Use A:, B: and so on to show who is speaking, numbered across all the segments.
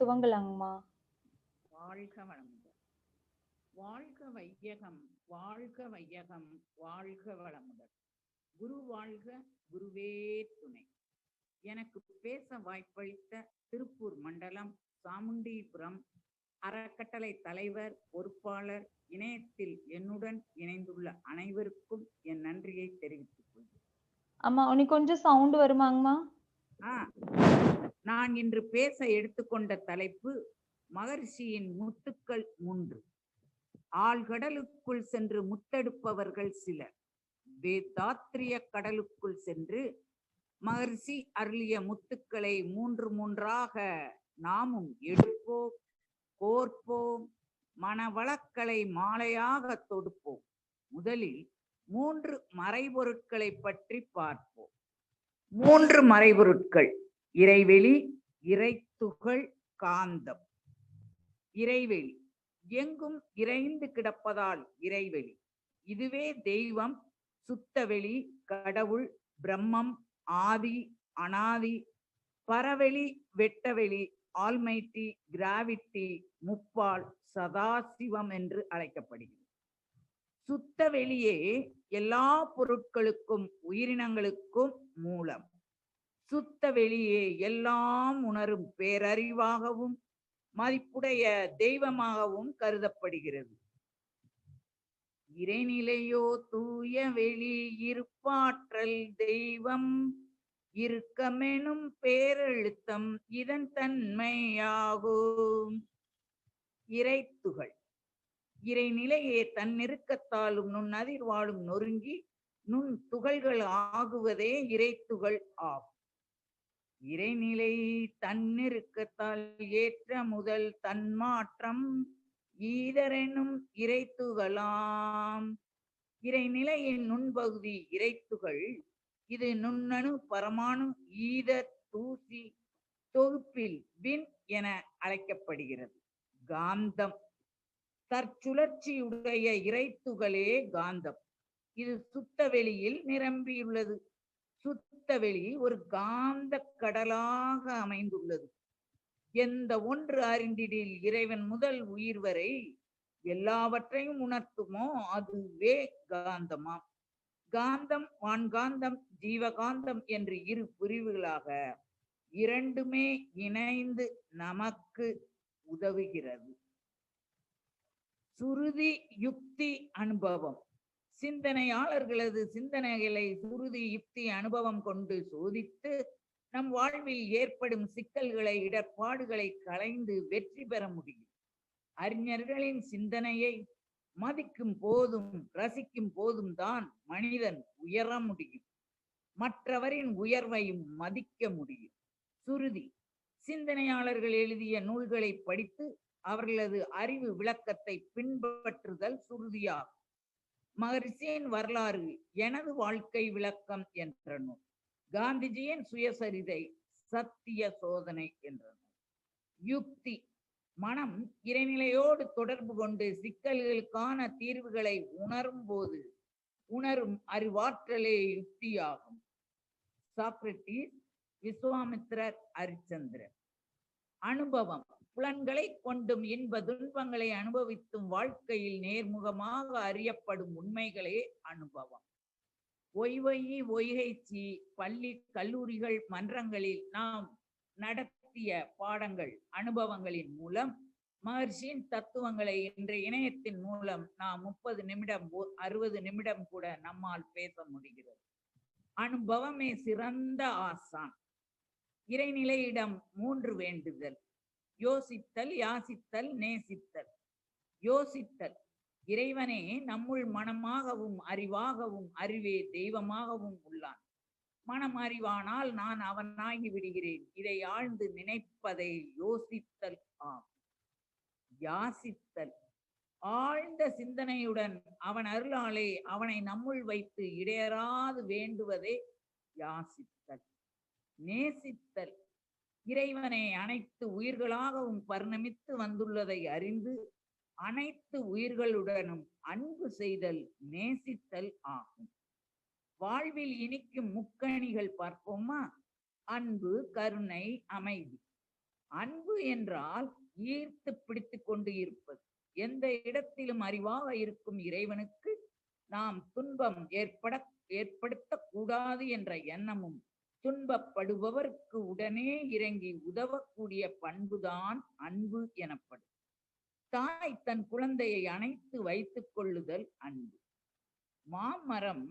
A: துவங்கலாங்கம்மா.
B: வாழ்க வளமுடன். வாழ்க வையகம், வாழ்க வையகம், வாழ்க வளமுடன். குரு வாழ்க, குருவே துணை. எனக்கு பேச வாய்ப்பளித்த திருப்பூர் மண்டலம் சாமுண்டீபுரம் அறக்கட்டளை தலைவர் பொறுப்பாளர் இணையத்தில் என்னுடன் இணைந்துள்ள அனைவருக்கும் என் நன்றியை தெரிவித்துக் கொள்கிறேன்.
A: அம்மா உனக்கு கொஞ்சம் சவுண்ட் வருமாங்கம்மா?
B: நான் இன்று பேச எடுத்துக்கொண்ட தலைப்பு மகர்ஷியின் முத்துக்கள் 3. ஆழ்கடலுக்குள் சென்று முத்தெடுப்பவர்கள் சிலர். வேதாத்திரிய கடலுக்குள் சென்று மகர்ஷி அருளிய முத்துக்களை 3 நாமும் எடுப்போம், கோர்ப்போம், மனவளக்கலை மாலையாக தொடுப்போம். முதலில் 3 மறைபொருட்களை பற்றி பார்ப்போம். 3 மறைபொருட்கள்: இறைவெளி, இறைத்துகள், காந்தம். இறைவெளி எங்கும் இறைந்து கிடப்பதால் இறைவெளி. இதுவே தெய்வம், சுத்தவெளி, கடவுள், பிரம்மம், ஆதி, அனாதி, பரவெளி, வெட்டவெளி, ஆல்மைட்டி, கிராவிட்டி, முப்பால், சதாசிவம் என்று அழைக்கப்படுகிறது. சுத்த வெளியே எல்லா பொருட்களுக்கும் உயிரினங்களுக்கும் மூலம். சுத்த வெளியே எல்லாம் உணரும் பேரறிவாகவும் மதிப்புடைய தெய்வமாகவும் கருதப்படுகிறது. இறைநிலையோ தூய வெளி, இருப்பாற்றல் தெய்வம், இருக்கமெனும் பேரெழுத்தம் இதன் தன்மையாகும். இறைத்துகள் இறைநிலையே தன்னிருக்கத்தாலும் நுண்ணதிர் வாழும் நொறுங்கி நுண் துகள்கள் ஆகுவதே இறைத்துகள் ஆகும். இறைநிலை தன்னிருக்கத்தால் ஏற்ற முதல் தன்மாற்றம் ஈதரெனும் இறைத்துகளாம். இறைநிலையின் நுண்பகுதி இறைத்துகள். இது நுண்ணணு, பரமாணு, ஈத, தூசி தொகுப்பில் விண் என அழைக்கப்படுகிறது. காந்தம் தற்சுழற்சியுடைய இறைத்துகளே காந்தம். இது சுத்த வெளியில் நிரம்பியுள்ளது. சுத்த வெளி ஒரு காந்த கடலாக அமைந்துள்ளது. எந்த ஒன்று அறிந்திடில் இறைவன் முதல் உயிர் வரை எல்லாவற்றையும் உணர்த்துமோ அதுவே காந்தமாம். காந்தம், வான்காந்தம், ஜீவகாந்தம் என்று 2 பிரிவுகளாக இரண்டுமே இணைந்து நமக்கு உதவுகிறது. சுருதி, யுக்தி, அனுபவம். சிந்தனையாளர்களது சிந்தனைகளை சுருதி, யுக்தி, அனுபவம் கொண்டு சோதித்து நம் வாழ்வில் ஏற்படும் சிக்கல்களை, இடர்பாடுகளை களைந்து வெற்றி பெற முடியும். அறிஞர்களின் சிந்தனையை மதிக்கும் போதும் ரசிக்கும் போதும் தான் மனிதன் உயர முடியும், மற்றவரின் உயர்வையும் மதிக்க முடியும். சுருதி சிந்தனையாளர்கள் எழுதிய நூல்களை படித்து அவர்களது அறிவு விளக்கத்தை பின்பற்றுதல் சுருதியாகும். மகரிஷியின் வரலாறு எனது வாழ்க்கை விளக்கம் என்ற நூல், காந்திஜியின் சுயசரிதை சத்திய சோதனை என்ற நூல். யுக்தி மனம் இறைநிலையோடு தொடர்பு கொண்டு சிக்கல்களுக்கான தீர்வுகளை உணரும் போது உணரும் அறிவாற்றலே யுக்தியாகும். சாக்ரட்டிஸ், விஸ்வாமித்திரர், ஹரிச்சந்திரன். அனுபவம் புலன்களை கொண்டும் இன்ப துன்பங்களை அனுபவித்தும் வாழ்க்கையில் நேர்முகமாக அறியப்படும் உண்மைகளே அனுபவம். ஒய்ஹெச்சி பள்ளி, கல்லூரிகள், மன்றங்களில் நாம் நடத்திய பாடங்கள், அனுபவங்களின் மூலம் மகர்ஷியின் தத்துவங்களை இன்றைய இணையத்தின் மூலம் நாம் 30 நிமிடம் 60 நிமிடம் கூட நம்மால் பேச முடிகிறது. அனுபவமே சிறந்த ஆசான். இறைநிலையிடம் 3 வேண்டுதல்: யோசித்தல், யாசித்தல், நேசித்தல். யோசித்தல் இறைவனே நம்முள் மனமாகவும் அறிவாகவும் அறிவே தெய்வமாகவும் உள்ளான். மனம் அறிவானால் நான் அவனாகி விடுகிறேன். இதை ஆழ்ந்து நினைப்பதை யோசித்தல் ஆகும். யாசித்தல் ஆழ்ந்த சிந்தனையுடன் அவன் அருளாலே அவனை நம்முள் வைத்து இடையறாது வேண்டுவதே யாசித்தல். நேசித்தல் இறைவனை அனைத்து உயிர்களாகவும் பரிணமித்து வந்துள்ளதை அறிந்து அனைத்து உயிர்களுடனும் அன்பு செய்தல் நேசித்தல் ஆகும். வாழ்வில் இனிக்கும் முக்கணிகள் பார்ப்போமா? அன்பு, கருணை, அமைதி. அன்பு என்றால் ஈர்த்து பிடித்து கொண்டு இருப்பது. எந்த இடத்திலும் அறிவாக இருக்கும் இறைவனுக்கு நாம் துன்பம் ஏற்படுத்தக் கூடாது என்ற எண்ணமும், துன்பப்படுபவருக்கு உடனே இறங்கி உதவக்கூடிய பண்புதான் அன்பு எனப்படும். தாய் தன் குழந்தையை அணைத்து வைத்துக் கொள்ளுதல் அன்பு. மாமரம்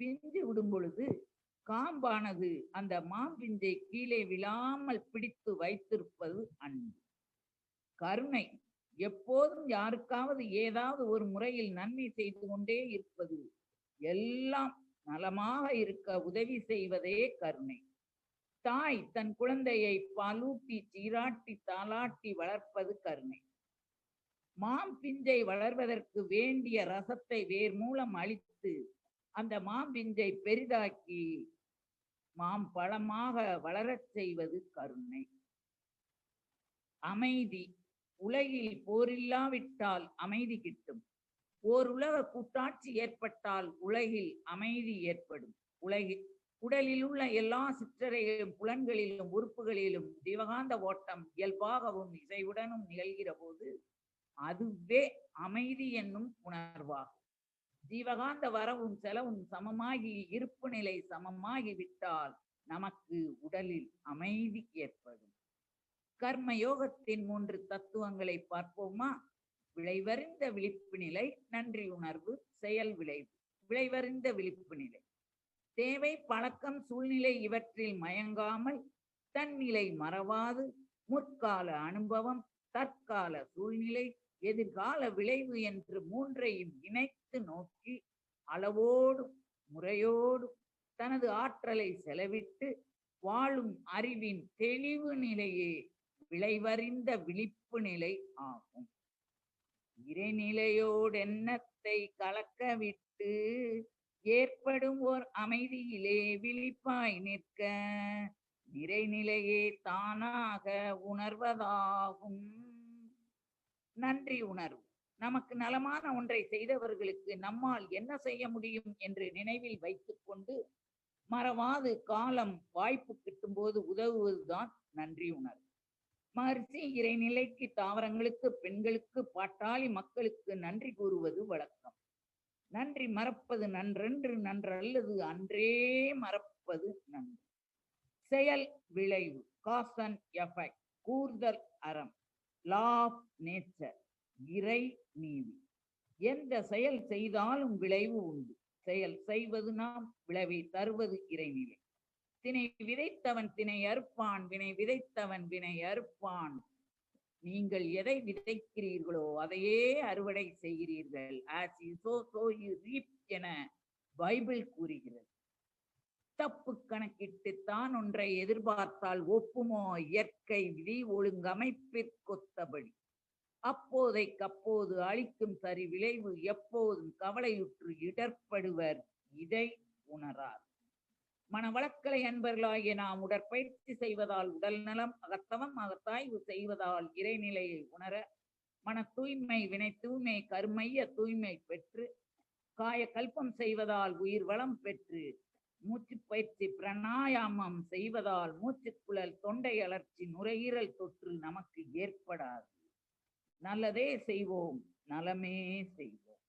B: பிஞ்சு விடும் பொழுது காம்பானது அந்த மாம்பிஞ்சை கீழே விழாமல் பிடித்து வைத்திருப்பது அன்பு. கருணை எப்போதும் யாருக்காவது ஏதாவது ஒரு முறையில் நன்மை செய்து கொண்டே இருப்பது, எல்லாம் நலமாக இருக்க உதவி செய்வதே கருணை. தாய் தன் குழந்தையை பாலூட்டி சீராட்டி தாளாட்டி வளர்ப்பது கருணை. மாம்பிஞ்சை வளர்வதற்கு வேண்டிய ரசத்தை வேர் மூலம் அளித்து அந்த மாம்பிஞ்சை பெரிதாக்கி மாம்பழமாக வளரச் செய்வது கருணை. அமைதி. உலகில் போரில்லாவிட்டால் அமைதி கிட்டும். ஓர் உலக கூட்டாட்சி ஏற்பட்டால் உலகில் அமைதி ஏற்படும். உடலில் உள்ள எல்லா சிற்றறைகளிலும் புலன்களிலும் உறுப்புகளிலும் ஜீவகாந்த ஓட்டம் இயல்பாகவும் இசைவுடனும் நிகழ்கிற போது அதுவே அமைதி என்னும் உணர்வாகும். ஜீவகாந்த வரவும் செலவும் சமமாகி இருப்பு நிலை சமமாகி விட்டால் நமக்கு உடலில் அமைதி ஏற்படும். கர்ம யோகத்தின் 3 தத்துவங்களை பார்ப்போமா? விளைவறிந்த விழிப்பு நிலை, நன்றி உணர்வு, செயல் விளைவு. விளைவறிந்த விழிப்பு நிலை. தேவை, பழக்கம், சூழ்நிலை இவற்றில் மயங்காமல் தன்னிலை மறவாது முற்கால அனுபவம், தற்கால சூழ்நிலை, எதிர்கால விளைவு என்று 3ஐயும் இணைத்து நோக்கி அளவோடு முறையோடு தனது ஆற்றலை செலவிட்டு வாழும் அறிவின் தெளிவு நிலையே விளைவறிந்த விழிப்பு நிலை ஆகும். இறைநிலையோடு எண்ணத்தை கலக்க விட்டு ஏற்படும் ஓர் அமைதியிலே விழிப்பாய் நிற்க நிறைநிலையே தானாக உணர்வதாகும். நன்றி உணர்வு. நமக்கு நலமான ஒன்றை செய்தவர்களுக்கு நம்மால் என்ன செய்ய முடியும் என்று நினைவில் வைத்துக் கொண்டு மறவாது காலம் வாய்ப்பு கிட்டும் போது உதவுவதுதான் நன்றி உணர்வு. மகர்ஷி இறைநிலைக்கு, தாவரங்களுக்கு, பெண்களுக்கு, பாட்டாளி மக்களுக்கு நன்றி கூறுவது வழக்கம். நன்றி மறப்பது நன்றென்று, நன்றல்லது அன்றே மறப்பது நன்று. செயல் விளைவு. Cause and effect. கூர்தல் அறம். Law of nature. இறை நீதி. எந்த செயல் செய்தாலும் விளைவு உண்டு. செயல் செய்வது நாம், விளைவை தருவது இறைநிலை. தினை விதைத்தவன் தினை அறுப்பான், வினை விதைத்தவன் வினை அறுப்பான். நீங்கள் எதை விதைக்கிறீர்களோ அதையே அறுவடை செய்கிறீர்கள். as you sow, so you reap என பைபிள் கூறுகிறது. தப்பு கணக்கிட்டு தான் ஒன்றை எதிர்பார்த்தால் ஒப்புமோ இயற்கை விதி ஒழுங்கமைப்பிற்கொத்தபடி. அப்போதைக்கப்போது அளிக்கும் சரி விளைவு எப்போதும் கவலையுற்று இடர்படுவர் இதை உணரார். மனவளக்கலை அன்பர்களாகிய நாம் உடற்பயிற்சி செய்வதால் உடல் நலம், அகத்தவம் அகத்தாய்வு செய்வதால் இறைநிலையை உணர, மன தூய்மை, வினை தூய்மை, கருமைய தூய்மை பெற்று, காய கல்பம் செய்வதால் உயிர் வளம் பெற்று, மூச்சு பயிற்சி பிராணாயாமம் செய்வதால் மூச்சுக்குழல், தொண்டை அழற்சி, நுரையீரல் தொற்று நமக்கு ஏற்படாது. நல்லதே செய்வோம், நலமே செய்வோம்.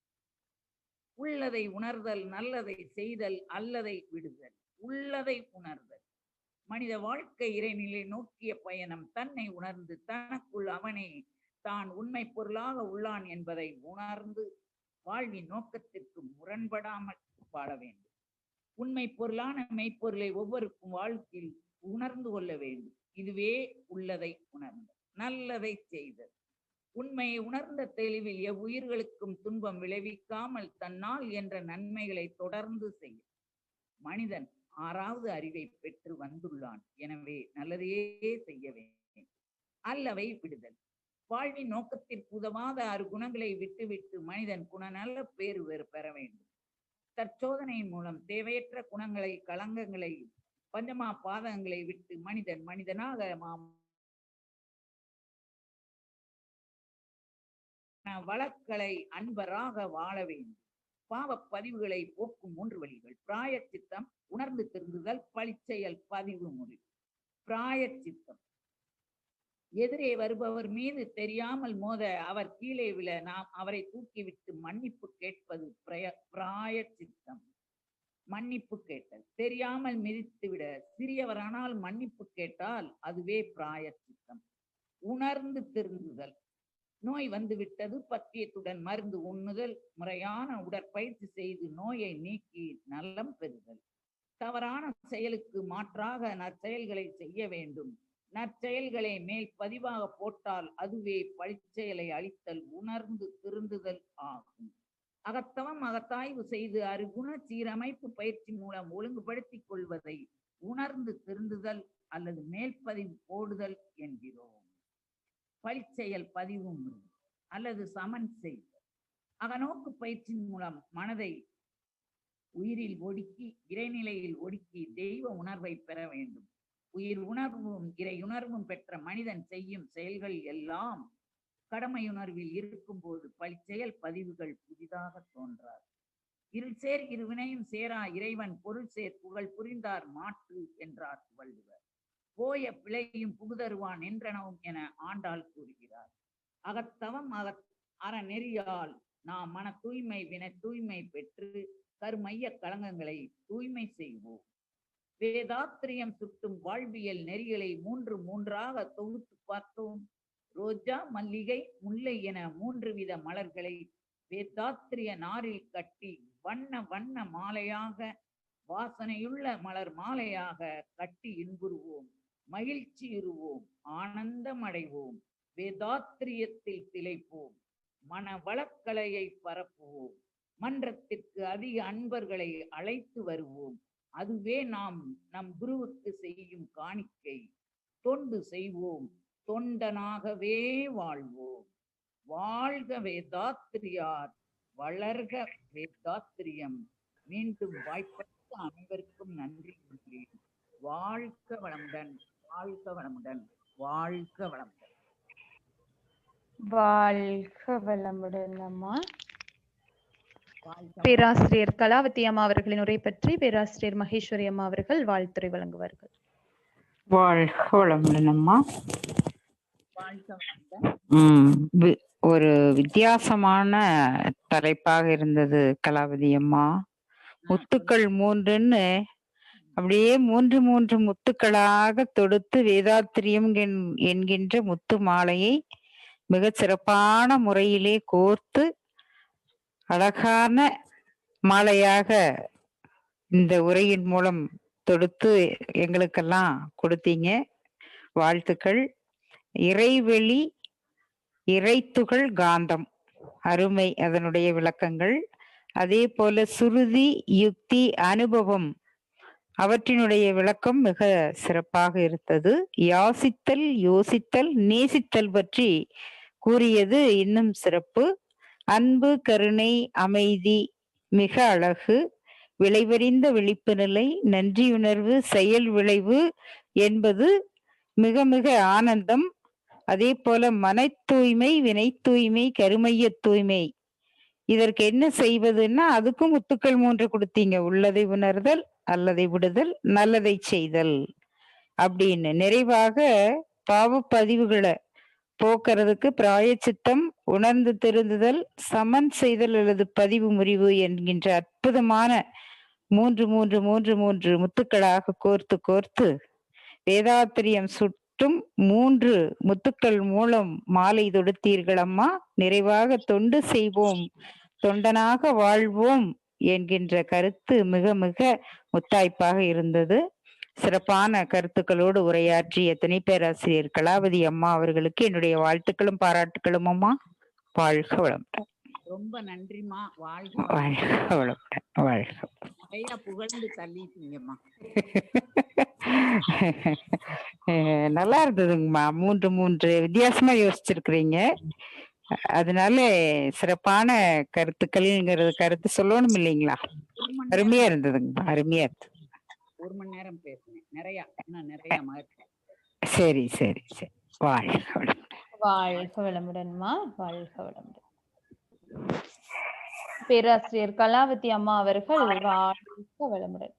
B: உள்ளதை உணர்தல், நல்லதை செய்தல், அல்லதை விடுதல். உள்ளதை உணர்தல். மனித வாழ்க்கை இறைநிலை நோக்கிய பயணம். தன்னை உணர்ந்து தனக்குள் அவனே தான் உண்மை பொருளாக உள்ளான் என்பதை உணர்ந்து வாழ்வின் நோக்கத்திற்கு முரண்படாமல் வாழ வேண்டும். உண்மை பொருளான மெய்ப்பொருளை ஒவ்வொருக்கும் வாழ்க்கையில் உணர்ந்து கொள்ள வேண்டும். இதுவே உள்ளதை உணர்ந்தல், நல்லதை செய்தல். உண்மையை உணர்ந்த தெளிவில் எவ்வுயிர்களுக்கும் துன்பம் விளைவிக்காமல் தன்னால் என்ற நன்மைகளை தொடர்ந்து செய்யும். மனிதன் 6வது அறிவை பெற்று வந்துள்ளான். எனவே நல்லதையே செய்ய வேண்டும். அல்லவை விடுதல். வாழ்வின் நோக்கத்திற்கு உதவாத 6 குணங்களை விட்டுவிட்டு மனிதன் குணநல பேறு பெற வேண்டும். தற்சோதனையின் மூலம் தேவையற்ற குணங்களை, களங்கங்களை, பஞ்சமா பாதகங்களை விட்டு மனிதன் மனிதனாக வழக்கலை அன்பராக வாழ வேண்டும். பாவப் பதிவுகளை போக்கும் 3 வழிகள். பிராயச்சித்தம், உணர்ந்து திருந்துதல், பழிச்செயல் பதிவு முறை. பிராயச்சித்தம். எதிரே வருபவர் மீது தெரியாமல் மோத அவர் கீழே விழ நாம் அவரை தூக்கிவிட்டு மன்னிப்பு கேட்பது பிராயச்சித்தம். மன்னிப்பு கேட்டல். தெரியாமல் மிதித்துவிட சிறியவரானால் மன்னிப்பு கேட்டால் அதுவே பிராயச்சித்தம். உணர்ந்து திருந்துதல். நோய் வந்துவிட்டது, பத்தியத்துடன் மருந்து உண்ணுதல், முறையான உடற்பயிற்சி செய்து நோயை நீக்கி நலம் பெறுதல். தவறான செயலுக்கு மாற்றாக நற்செயல்களை செய்ய வேண்டும். நற்செயல்களை மேல் பதிவாக போட்டால் அதுவே பழிச்செயலை அளித்தல் உணர்ந்து திருந்துதல் ஆகும். அகத்தவம் அகத்தாய்வு செய்து அருகுண சீரமைப்பு பயிற்சி மூலம் ஒழுங்குபடுத்திக் கொள்வதை உணர்ந்து திருந்துதல் அல்லது மேல்பதிவு போடுதல் என்கிறோம். பழிச்செயல் பதிவு முறை அல்லது சமன் செய்தல். அகநோக்கு பயிற்சியின் மூலம் மனதை உயிரில் ஒடுக்கி இறைநிலையில் ஒடுக்கி தெய்வ உணர்வை பெற வேண்டும். உயிர் உணர்வும் இறையுணர்வும் பெற்ற மனிதன் செய்யும் செயல்கள் எல்லாம் கடமையுணர்வில் இருக்கும் போது பழிச்செயல் பதிவுகள் புதிதாக தோன்றார். இருள் சேர் இருவினையும் சேரா இறைவன் பொருள் சேர் புகழ் புரிந்தார் மாற்று என்றார் வள்ளுவர். போய பிழையும் புகுதருவான் என்றனவும் என ஆண்டாள் கூறுகிறார். அகத்தவம் அறநெறியால் நாம் மன தூய்மை வினை தூய்மை பெற்று கருமைய களங்கங்களை தூய்மை செய்வோம். வேதாத்திரியம் சுட்டும் வாழ்வியல் நெறிகளை மூன்றாக தொகுத்து பார்த்தோம். ரோஜா, மல்லிகை, முல்லை என 3 வித மலர்களை வேதாத்திரிய நாரில் கட்டி வண்ண வண்ண மாலையாக வாசனையுள்ள மலர் மாலையாக கட்டி இன்புறுவோம், மகிழ்ச்சியுறுவோம், ஆனந்தம் அடைவோம், வேதாத்திரியத்தில் திளைப்போம், மன வளக்கலையை பரப்புவோம், மன்றத்திற்கு அதிக அன்பர்களை அழைத்து வருவோம். அதுவே நாம் நம் குருவுக்கு செய்யும் காணிக்கை. தொண்டு செய்வோம், தொண்டனாகவே வாழ்வோம். வாழ்க வேதாத்திரியார், வளர்க வேதாத்திரியம். மீண்டும் வாய்ப்பளித்த அனைவருக்கும் நன்றி கூறுகிறேன். வாழ்க வளமுடன், வாழ்க வளமுடன், வாழ்க வளமுடன்.
A: வாழ்க வளமுடன் அம்மா.
C: பேராசிரியர் கலாவதி அம்மா அவர்களின் உரை பற்றி பேராசிரியர் மகேஸ்வரி அம்மா அவர்கள் வாழ்த்துரை வழங்குவார்கள்.
D: வாழ்க வளமுடன் அம்மா.
B: வாழ்க வளமுடன்.
D: ஒரு வித்தியாசமான தலைப்பாக இருந்தது கலாவதி அம்மா. முத்துக்கள் 3ன்னு அப்படியே 3 முத்துக்களாக தொடுத்து வேதாத்திரியம் என்கின்ற முத்து மாலையை மிக சிறப்பான முறையிலே கோர்த்து அழகான மாலையாக இந்த உரையின் மூலம் தொடுத்து எங்களுக்கெல்லாம் கொடுத்தீங்க. வாழ்த்துக்கள். இறைவெளி, இறைத்துகள், காந்தம், அருமை அதனுடைய விளக்கங்கள். அதே போல சுருதி, யுக்தி, அனுபவம் அவற்றினுடைய விளக்கம் மிக சிறப்பாக இருந்தது. யாசித்தல், யோசித்தல், நேசித்தல் பற்றி கூறியது இன்னும் சிறப்பு. அன்பு, கருணை, அமைதி மிக அழகு. விளைவறிந்த விழிப்பு நிலை, நன்றியுணர்வு, செயல் விளைவு என்பது மிக மிக ஆனந்தம். அதே போல மன தூய்மை, வினை தூய்மை, கருமைய தூய்மை. இதற்கு என்ன செய்வதுன்னா அதுக்கும் முத்துக்கள் 3 கொடுத்தீங்க. உள்ளதை உணர்தல், அல்லதை விடுதல், நல்லதை செய்தல் அப்படின்னு. நிறைவாக பாவ பதிவுகளை போக்குறதுக்கு பிராயச்சித்தம், உணர்ந்து திருந்துதல், சமன் செய்தல் அல்லது பதிவு முறிவு என்கின்ற அற்புதமான 3 முத்துக்களாக கோர்த்து வேதாத்திரியம் சுட்டும் 3 முத்துக்கள் மூலம் மாலை தொடுத்தீர்கள் அம்மா. நிறைவாக தொண்டு செய்வோம், தொண்டனாக வாழ்வோம் என்கின்ற கருத்து மிக மிக முத்தாய்ப்பாக இருந்தது. சிறப்பான கருத்துக்களோடு உரையாற்றிய துணை பேராசிரியர் கலாவதி அம்மா அவர்களுக்கு என்னுடைய வாழ்த்துக்களும் பாராட்டுக்களும் அம்மா. வாழ்க வளமுடன்.
B: ரொம்ப நன்றிமா. வாழ்க
D: வளமுடன். வாழ்க.
B: நிறைய புகழ்ந்து தள்ளிட்டீங்கம்மா.
D: நல்லா இருந்ததுங்கம்மா. 3 வித்தியாசமா யோசிச்சிருக்கிறீங்க. அதனால சிறப்பான கருத்துக்கள்ங்கிறது கருத்து சொல்லணும் இல்லைங்களா? அருமையா இருந்ததுங்கம்மா, அருமையா இருந்தது.
B: 1 மணி நேரம் பேசுனேன். நிறைய மகிழ்ச்சி.
D: சரி சரி சரி. வாழ்க வளமுடன்.
A: வாழ்க வளமுடன்மா. வாழ்க வளமுடன். பேராசிரியர் கலாவதி அம்மா அவர்கள் வாழ்க வளமுடன்.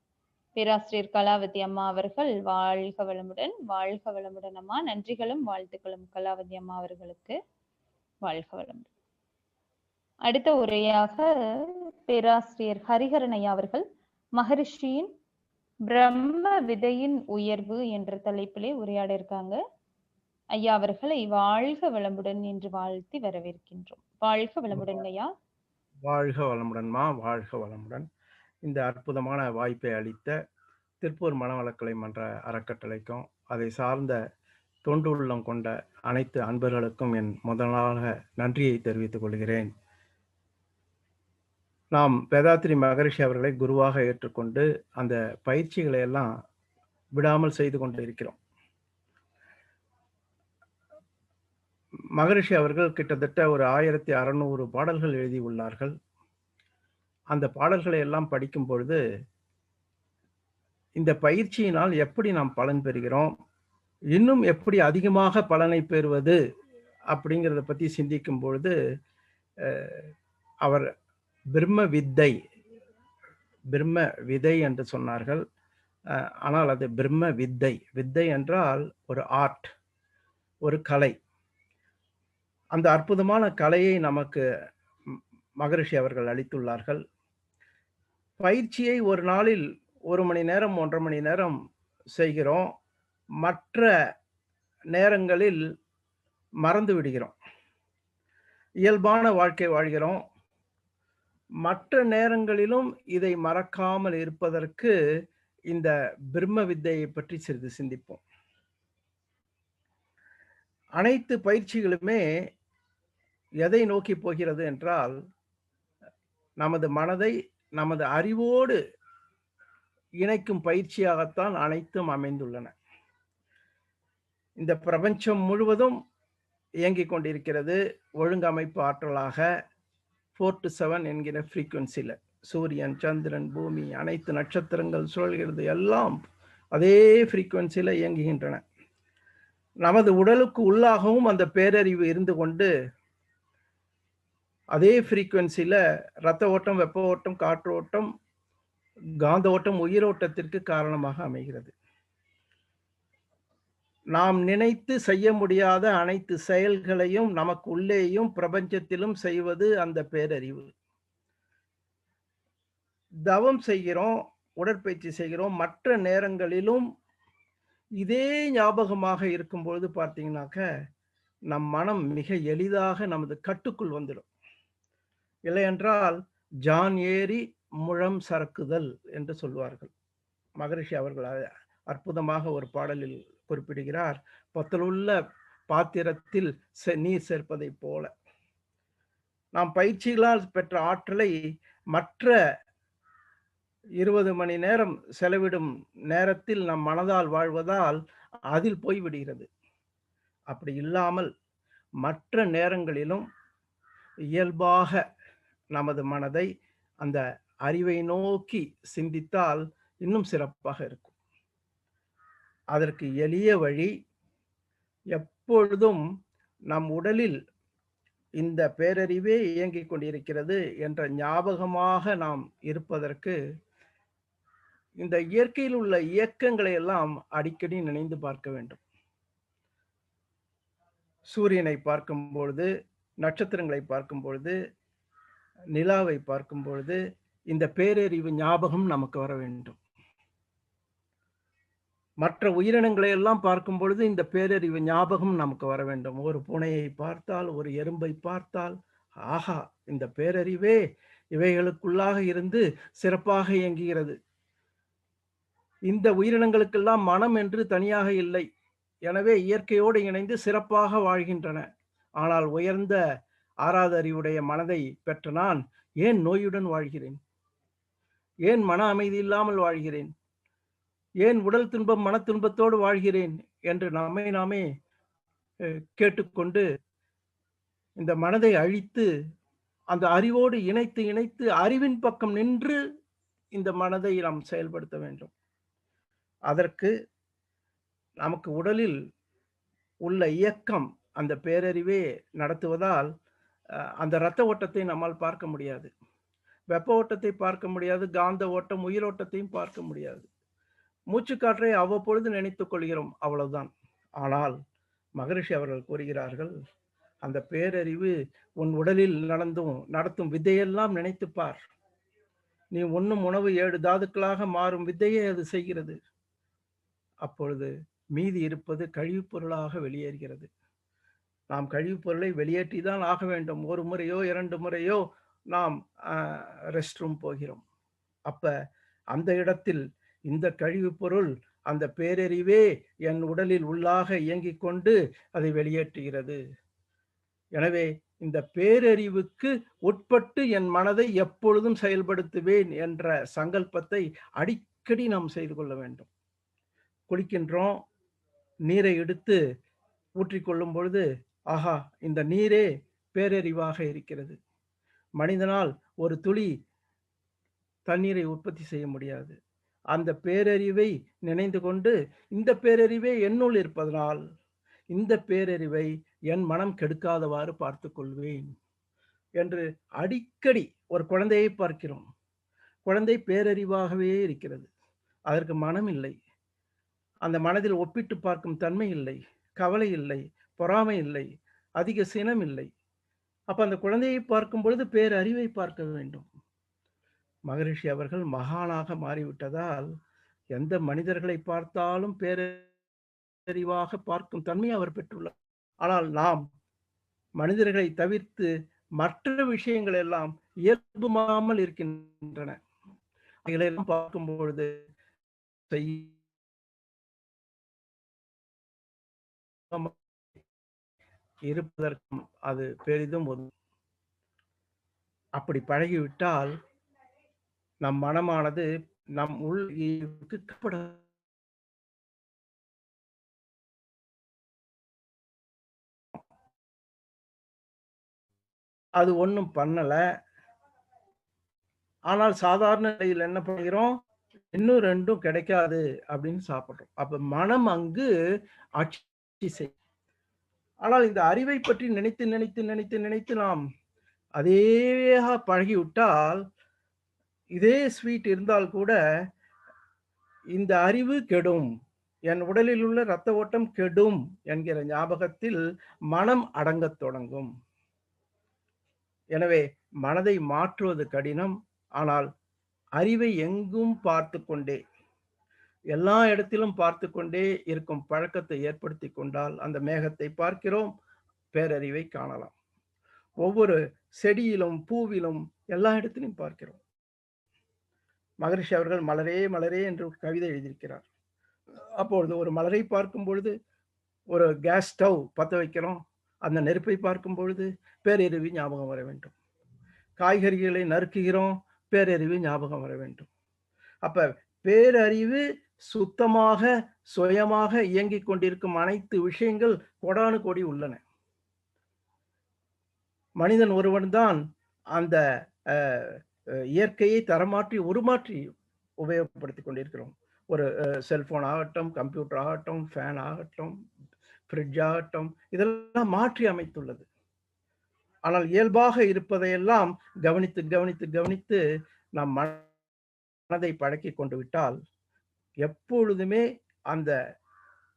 A: பேராசிரியர் கலாவதி அம்மா அவர்கள் வாழ்க வளமுடன். வாழ்க வளமுடன் அம்மா. நன்றிகளும் வாழ்த்துக்களும் கலாவதி அம்மா அவர்களுக்கு. வாழ்க வளமுடன். அடுத்த உரையாக பேராசிரியர் ஹரிஹரன் ஐயா அவர்கள் மகரிஷியின் பிரம்ம விதையின் உயர்வு என்ற தலைப்பிலே உரையாட இருக்காங்க. ஐயா அவர்களை வாழ்க வளமுடன் என்று வாழ்த்தி வரவேற்கின்றோம். வாழ்க வளமுடன் ஐயா.
E: வாழ்க வளமுடன்மா, வாழ்க வளமுடன். இந்த அற்புதமான வாய்ப்பை அளித்த திருப்பூர் மனவளக்கலை மன்ற அறக்கட்டளைக்கும் அதை சார்ந்த தொண்டு உள்ளம் கொண்ட அனைத்து அன்பர்களுக்கும் என் முதலாக நன்றியை தெரிவித்துக் கொள்கிறேன். நாம் வேதாத்ரி மகரிஷி அவர்களை குருவாக ஏற்றுக்கொண்டு அந்த பயிற்சிகளை எல்லாம் விடாமல் செய்து கொண்டு இருக்கிறோம். மகரிஷி அவர்கள் கிட்டத்தட்ட ஒரு 1600 பாடல்கள் எழுதியுள்ளார்கள். அந்த பாடல்களை எல்லாம் படிக்கும் பொழுது இந்த பயிற்சியினால் எப்படி நாம் பலன் பெறுகிறோம், இன்னும் எப்படி அதிகமாக பலனை பெறுவது அப்படிங்கிறத பற்றி சிந்திக்கும் பொழுது அவர் பிரம்ம விதை என்று சொன்னார்கள். ஆனால் அது பிரம்ம வித்தை என்றால் ஒரு ஆர்ட், ஒரு கலை. அந்த அற்புதமான கலையை நமக்கு மகரிஷி அவர்கள் அளித்துள்ளார்கள். பயிற்சியை ஒரு நாளில் 1 மணி நேரம் 1.5 மணி நேரம் செய்கிறோம். மற்ற நேரங்களில் மறந்து விடுகிறோம். இயல்பான வாழ்க்கை வாழ்கிறோம். மற்ற நேரங்களிலும் இதை மறக்காமல் இருப்பதற்கு இந்த பிரம்ம வித்தையை பற்றி சிறிது சிந்திப்போம். அனைத்து பயிற்சிகளுமே எதை நோக்கி போகிறது என்றால், நமது மனதை நமது அறிவோடு இணைக்கும் பயிற்சியாகத்தான் அனைத்தும் அமைந்துள்ளன. இந்த பிரபஞ்சம் முழுவதும் இயங்கிக் கொண்டிருக்கிறது ஒழுங்கமைப்பு ஆற்றலாக 4 to 7 என்கிற ஃப்ரீக்குவன்சியில். சூரியன், சந்திரன், பூமி, அனைத்து நட்சத்திரங்கள் சுழல்கிறது, எல்லாம் அதே ஃப்ரீக்குவன்சியில் இயங்குகின்றன. நமது உடலுக்கு உள்ளாகவும் அந்த பேரறிவு இருந்து கொண்டு அதே ஃப்ரீக்குவன்சியில் இரத்த ஓட்டம், வெப்ப ஓட்டம், காற்று ஓட்டம், காந்த ஓட்டம், உயிரோட்டத்திற்கு காரணமாக அமைகிறது. நாம் நினைத்து செய்ய முடியாத அனைத்து செயல்களையும் நமக்கு உள்ளேயும் பிரபஞ்சத்திலும் செய்வது அந்த பேரறிவு. தவம் செய்கிறோம், உடற்பயிற்சி செய்கிறோம், மற்ற நேரங்களிலும் இதே ஞாபகமாக இருக்கும்பொழுது பார்த்தீங்கன்னாக்க நம் மனம் மிக எளிதாக நமது கட்டுக்குள் வந்துடும். இல்லையென்றால் ஜான் ஏறி முழம் சறுக்குதல் என்று சொல்வார்கள். மகரிஷி அவர்கள் அற்புதமாக ஒரு பாடலில் குறிப்பிடுகிறார், பத்தலுள்ள பாத்திரத்தில் நீர் சேர்ப்பதை போல. நாம் பயிற்சிகளால் பெற்ற ஆற்றலை மற்ற 20 மணி நேரம் செலவிடும் நேரத்தில் நம் மனதால் வாழ்வதால் அதில் போய்விடுகிறது. அப்படி இல்லாமல் மற்ற நேரங்களிலும் இயல்பாக நமது மனதை அந்த அறிவை நோக்கி சிந்தித்தால் இன்னும் சிறப்பாக இருக்கும். அதற்கு எளிய வழி, எப்பொழுதும் நம் உடலில் இந்த பேரறிவே இயங்கிக் கொண்டிருக்கிறது என்ற ஞாபகமாக நாம் இருப்பதற்கு இந்த இயற்கையில் உள்ள இயக்கங்களை எல்லாம் அடிக்கடி நினைந்து பார்க்க வேண்டும். சூரியனை பார்க்கும் பொழுது, நட்சத்திரங்களை பார்க்கும் பொழுது, நிலாவை பார்க்கும் பொழுது இந்த பேரறிவு ஞாபகம் நமக்கு வர வேண்டும். மற்ற உயிரினங்களை எல்லாம் பார்க்கும் பொழுது இந்த பேரறிவு ஞாபகம் நமக்கு வர வேண்டும். ஒரு பூனையை பார்த்தால், ஒரு எறும்பை பார்த்தால், ஆஹா, இந்த பேரறிவே இவைகளுக்குள்ளாக இருந்து சிறப்பாக இயங்குகிறது. இந்த உயிரினங்களுக்கெல்லாம் மனம் என்று தனியாக இல்லை. எனவே இயற்கையோடு இணைந்து சிறப்பாக வாழ்கின்றன. ஆனால் உயர்ந்த 6வது அறிவுடைய மனதை பெற்ற நான் ஏன் நோயுடன் வாழ்கிறேன்? ஏன் மன அமைதி இல்லாமல் வாழ்கிறேன்? ஏன் உடல் துன்பம், மன துன்பத்தோடு வாழ்கிறேன் என்று நம்மை நாமே கேட்டுக்கொண்டு இந்த மனதை அழித்து அந்த அறிவோடு இணைத்து அறிவின் பக்கம் நின்று இந்த மனதை நாம் செயல்படுத்த வேண்டும். அதற்கு நமக்கு உடலில் உள்ள இயக்கம் அந்த பேரறிவே நடத்துவதால் அந்த இரத்த ஓட்டத்தை நம்மால் பார்க்க முடியாது, வெப்ப ஓட்டத்தை பார்க்க முடியாது, காந்த ஓட்டம், உயிரோட்டத்தையும் பார்க்க முடியாது. மூச்சுக்காற்றை அவ்வப்பொழுது நினைத்துக் கொள்கிறோம், அவ்வளவுதான். ஆனால் மகரிஷி அவர்கள் கூறுகிறார்கள், அந்த பேரறிவு உன் உடலில் நடத்தும் வித்தையெல்லாம் நினைத்துப்பார். நீ உண்ணும் உணவு 7 தாதுக்களாக மாறும் வித்தையை அது செய்கிறது. அப்பொழுது மீதி இருப்பது கழிவுப் பொருளாக வெளியேறுகிறது. நாம் கழிவுப் பொருளை வெளியேற்றிதான் ஆக வேண்டும். ஒரு முறையோ 2 முறையோ நாம் ரெஸ்ட் ரூம் போகிறோம். அப்ப அந்த இடத்தில் இந்த கழிவுப் பொருள் அந்த பேரறிவே என் உடலில் உள்ளாக இயங்கிக் கொண்டு அதை வெளியேற்றுகிறது. எனவே இந்த பேரறிவுக்கு உட்பட்டு என் மனதை எப்பொழுதும் செயல்படுத்துவேன் என்ற சங்கல்பத்தை அடிக்கடி நாம் செய்து கொள்ள வேண்டும். குளிக்கின்றோம், நீரை எடுத்து ஊற்றிக்கொள்ளும் பொழுது, ஆஹா, இந்த நீரே பேரறிவாக இருக்கிறது. மனிதனால் ஒரு துளி தண்ணீரை உற்பத்தி செய்ய முடியாது. அந்த பேரறிவை நினைந்து கொண்டு, இந்த பேரறிவே என்னுள் இருப்பதனால் இந்த பேரறிவை என் மனம் கெடுக்காதவாறு பார்த்து கொள்வேன் என்று அடிக்கடி ஒரு குழந்தையை பார்க்கிறோம். குழந்தை பேரறிவாகவே இருக்கிறது. அதற்கு மனம் இல்லை. அந்த மனதில் ஒப்பிட்டு பார்க்கும் தன்மை இல்லை, கவலை இல்லை, பொறாமை இல்லை, அதிக சினம் இல்லை. அப்ப அந்த குழந்தையை பார்க்கும் பொழுது பேரறிவை பார்க்க வேண்டும். மகரிஷி அவர்கள் மகானாக மாறிவிட்டதால் எந்த மனிதர்களை பார்த்தாலும் பேரறிவாக பார்க்கும் தன்மை அவர் பெற்றுள்ளார். ஆனால் நாம் மனிதர்களை தவிர்த்து மற்ற விஷயங்கள் எல்லாம் இயல்புமாமல் இருக்கின்றன. அவைகளெல்லாம் பார்க்கும் பொழுது இருப்பதற்கும் அது பெரிதும் அப்படி பழகிவிட்டால் நம் மனமானது நம் உள் அது ஒண்ணும் பண்ணல. ஆனால் சாதாரண நிலையில் என்ன பண்ணுகிறோம், இன்னும் 2ம் கிடைக்காது அப்படின்னு சாப்பிடுறோம். அப்ப மனம் அங்கு ஆட்சி செய்யும். ஆனால் இந்த அறிவை பற்றி நினைத்து நினைத்து நினைத்து நினைத்து நாம் அதேயாக பழகிவிட்டால், இதே ஸ்வீட் இருந்தால் கூட இந்த அறிவு கெடும், என் உடலில் உள்ள இரத்த ஓட்டம் கெடும் என்கிற ஞாபகத்தில் மனம் அடங்கத் தொடங்கும். எனவே மனதை மாற்றுவது கடினம். ஆனால் அறிவை எங்கும் பார்த்து கொண்டே, எல்லா இடத்திலும் பார்த்து கொண்டே இருக்கும் பழக்கத்தை ஏற்படுத்தி கொண்டால் அந்த மேகத்தை பார்க்கிறோம், பேரறிவை காணலாம். ஒவ்வொரு செடியிலும் பூவிலும் எல்லா இடத்திலும் பார்க்கிறோம். மகரிஷி அவர்கள் மலரே மலரே என்று கவிதை எழுதியிருக்கிறார். அப்பொழுது ஒரு மலரை பார்க்கும் பொழுது, ஒரு கேஸ் ஸ்டவ் பற்ற வைக்கிறோம், அந்த நெருப்பை பார்க்கும் பொழுது பேரறிவு ஞாபகம் வர வேண்டும். காய்கறிகளை நறுக்குகிறோம், பேரறிவு ஞாபகம் வர வேண்டும். அப்ப பேரறிவு சுத்தமாக சுயமாக இயங்கிக் கொண்டிருக்கும் அனைத்து விஷயங்கள் கோடானு கோடி உள்ளன. மனிதன் ஒருவன் தான் அந்த இயற்கையை தரமாற்றி உருமாற்றி உபயோகப்படுத்திக் கொண்டிருக்கிறோம். ஒரு செல்போன் ஆகட்டும், கம்ப்யூட்டர் ஆகட்டும், ஃபேன் ஆகட்டும், ஃப்ரிட்ஜ் ஆகட்டும், இதெல்லாம் மாற்றி அமைத்துள்ளது. ஆனால் இயல்பாக இருப்பதையெல்லாம் கவனித்து கவனித்து கவனித்து நாம் மனதை பழக்கி கொண்டு விட்டால் எப்பொழுதுமே அந்த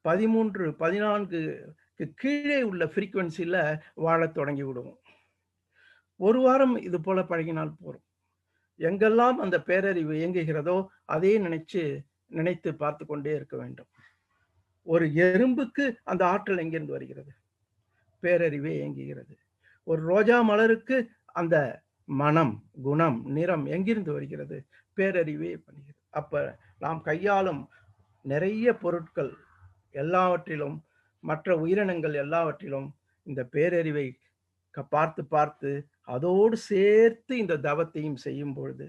E: 13, 14 கீழே உள்ள ஃப்ரீக்வன்சில வாழத் தொடங்கி விடுவோம். ஒரு வாரம் இது போல பழகினால் போறோம். எங்கெல்லாம் அந்த பேரறிவு இயங்குகிறதோ அதே நினைத்து பார்த்து கொண்டே இருக்க வேண்டும். ஒரு எறும்புக்கு அந்த ஆற்றல் எங்கிருந்து வருகிறது? பேரறிவே இயங்குகிறது. ஒரு ரோஜா மலருக்கு அந்த மனம், குணம், நிறம் எங்கிருந்து வருகிறது? பேரறிவே பண்ணுகிறது. அப்ப நாம் கையாளும் நிறைய பொருட்கள் எல்லாவற்றிலும், மற்ற உயிரினங்கள் எல்லாவற்றிலும் இந்த பேரறிவை பார்த்து பார்த்து அதோடு சேர்த்து இந்த தவத்தையும் செய்யும் பொழுது,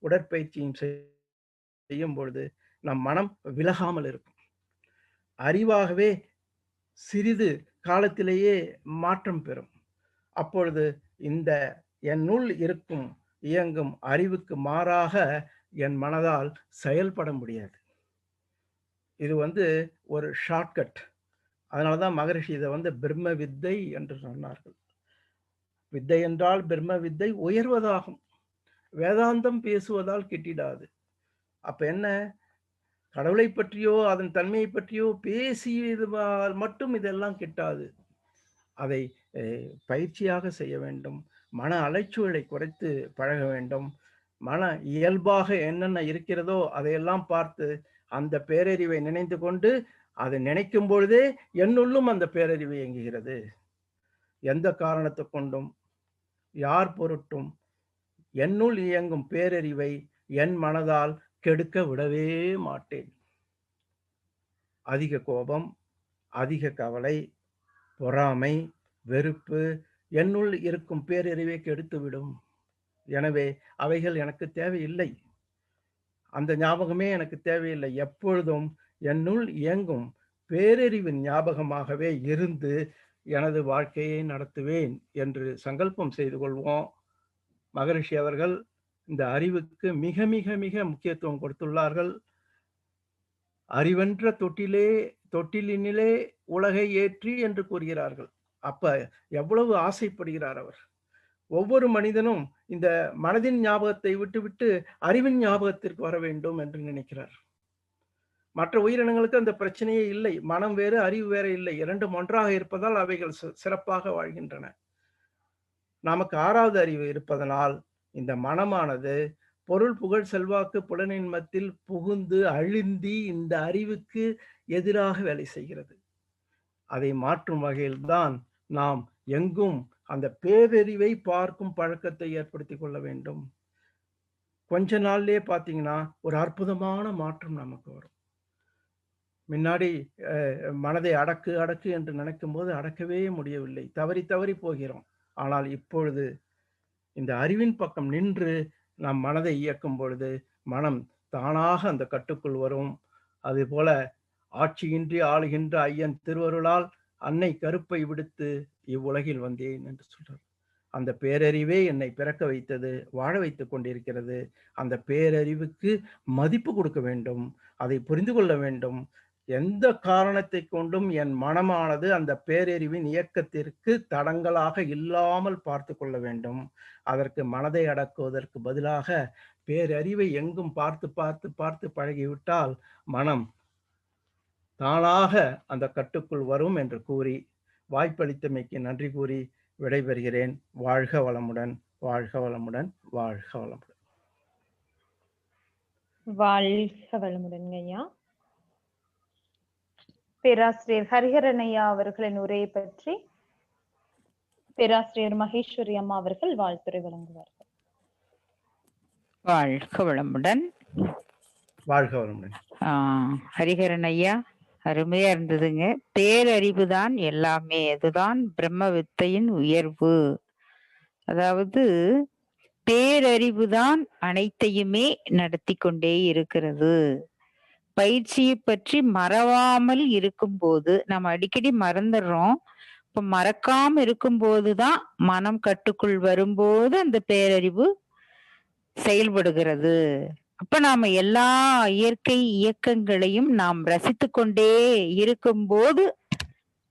E: உடற்பயிற்சியும் செய்யும் பொழுது நம் மனம் விலகாமல் இருக்கும். அறிவாகவே சிறிது காலத்திலேயே மாற்றம் பெறும். அப்பொழுது இந்த என்னுள் இருக்கும் இயங்கும் அறிவுக்கு மாறாக என் மனதால் செயல்பட முடியாது. இது ஒரு ஷார்ட்கட். அதனாலதான் மகரிஷி இதை பிரம்ம வித்தை என்று சொன்னார்கள். வித்தை என்றால் பிரம்ம வித்தை உயர்வதாகும். வேதாந்தம் பேசுவதால் கிட்டிடாது. அப்ப என்ன, கடவுளை பற்றியோ அதன் தன்மையை பற்றியோ பேசியதால் மட்டும் இதெல்லாம் கிட்டாது. அதை பயிற்சியாக செய்ய வேண்டும். மன அலைச்சூழலை குறைத்து பழக வேண்டும். மன இயல்பாக என்னென்ன இருக்கிறதோ அதையெல்லாம் பார்த்து அந்த பேரறிவை நினைந்து கொண்டு அதை நினைக்கும் பொழுதே என்னுள்ளும் அந்த பேரறிவு இயங்குகிறது. எந்த காரணத்தை கொண்டும் யார் பொருட்டும் என்னுள் இயங்கும் பேரறிவை என் மனதால் கெடுக்க விடவே மாட்டேன். அதிக கோபம், அதிக கவலை, பொறாமை, வெறுப்பு என்னுள் இருக்கும் பேரறிவை கெடுத்துவிடும். எனவே அவைகள் எனக்கு தேவையில்லை. அந்த ஞாபகமே எனக்கு தேவையில்லை. எப்பொழுதும் என்னுள் இயங்கும் பேரறிவின் ஞாபகமாகவே இருந்து எனது வாழ்க்கையை நடத்துவேன் என்று சங்கல்பம் செய்து கொள்வோம். மகரிஷி அவர்கள் இந்த அறிவுக்கு மிக மிக மிக முக்கியத்துவம் கொடுத்துள்ளார்கள். அறிவென்ற தொட்டிலினிலே உலகை ஏற்றி என்று கூறுகிறார்கள். அப்ப எவ்வளவு ஆசைப்படுகிறார் அவர். ஒவ்வொரு மனிதனும் இந்த மனதின் ஞாபகத்தை விட்டுவிட்டு அறிவின் ஞாபகத்திற்கு வர வேண்டும் என்று நினைக்கிறார். மற்ற உயிரினங்களுக்கு அந்த பிரச்சனையே இல்லை. மனம் வேறு, அறிவு வேற இல்லை. இரண்டும் ஒன்றாக இருப்பதால் அவைகள் சிறப்பாக வாழ்கின்றன. நமக்கு 6வது அறிவு இருப்பதனால் இந்த மனமானது பொருள், புகழ், செல்வாக்கு, புலனின்மத்தில் புகுந்து அழுந்தி இந்த அறிவுக்கு எதிராக வேலை செய்கிறது. அதை மாற்றும் வகையில்தான் நாம் எங்கும் அந்த பேரறிவை பார்க்கும் பழக்கத்தை ஏற்படுத்திக் கொள்ள வேண்டும். கொஞ்ச நாள்லயே பார்த்தீங்கன்னா ஒரு அற்புதமான மாற்றம் நமக்கு வரும். முன்னாடி மனதை அடக்கு அடக்கு என்று நினைக்கும் போது அடக்கவே முடியவில்லை, தவறி தவறி போகிறோம். ஆனால் இப்பொழுது இந்த அறிவின் பக்கம் நின்று நாம் மனதை இயக்கும் பொழுது மனம் தானாக அந்த கட்டுக்குள் வரும். அது போல ஆட்சியின்றி ஆளுகின்ற ஐயன் திருவருளால் அன்னை கருப்பை விடுத்து இவ்வுலகில் வந்தேன் என்று சொல்றார். அந்த பேரறிவே என்னை பிறக்க வைத்தது, வாழ வைத்துக் கொண்டிருக்கிறது. அந்த பேரறிவுக்கு மதிப்பு கொடுக்க வேண்டும், அதை புரிந்து கொள்ள வேண்டும். எந்த காரணத்தை கொண்டும் என் மனமானது அந்த பேரறிவின் இயக்கத்திற்கு தடங்கலாக இல்லாமல் பார்த்து கொள்ள வேண்டும். அதற்கு மனதை அடக்குவதற்கு பதிலாக பேரறிவை எங்கும் பார்த்து பார்த்து பார்த்து பழகிவிட்டால் மனம் தானாக அந்த கட்டுக்குள் வரும் என்று கூறி வாய்ப்பளித்தமைக்கு நன்றி கூறி விடைபெறுகிறேன். வாழ்க வளமுடன், வாழ்க வளமுடன், வாழ்க வளமுடன்.
A: வாழ்க வளமுடன் ஐயா. பேராசிரியர் ஹரிஹரன் ஐயா அவர்களின் உரையை பற்றி பேராசிரியர் மகேஸ்வரி அம்மா அவர்கள் வாழ்த்துரை வழங்குவார்கள்.
D: வாழ்க வளமுடன்.
E: வாழ்க வளமுடன்.
D: ஹரிஹரன் ஐயா, அருமையா இருந்ததுங்க. பேரறிவு தான் எல்லாமே, அதுதான் பிரம்ம வித்தையின் உயர்வு. அதாவது பேரறிவு தான் அனைத்தையுமே நடத்தி கொண்டே இருக்கிறது. பயிற்சியை பற்றி மறவாமல் இருக்கும்போது, நம்ம அடிக்கடி மறந்துடுறோம். இப்ப மறக்காம இருக்கும்போதுதான் மனம் கட்டுக்குள் வரும்போது அந்த பேரறிவு செயல்படுகிறது. அப்ப நாம எல்லா இயற்கை இயக்கங்களையும் நாம் ரசித்து கொண்டே இருக்கும்போது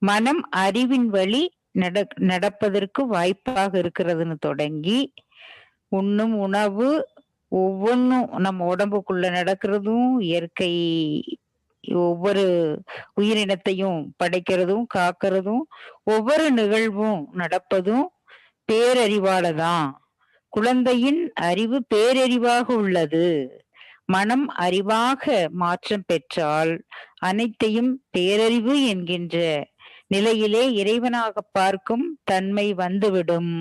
D: மனம் அறிவின் வழி நடப்பதற்கு வாய்ப்பாக இருக்கிறதுன்னு தொடங்கி உண்ணும் உணவு ஒவ்வொன்றும் நம்ம உடம்புக்குள்ள நடக்கிறதும், இயற்கை ஒவ்வொரு உயிரினத்தையும் படைக்கிறதும் காக்கிறதும், ஒவ்வொரு நிகழ்வும் நடப்பதும் பேரறிவாலதான். குழந்தையின் அறிவு பேரறிவாக உள்ளது. மனம் அறிவாக மாற்றம் பெற்றால் அனைத்தையும் பேரறிவு என்கின்ற நிலையிலே இறைவனாக பார்க்கும் தன்மை வந்துவிடும்.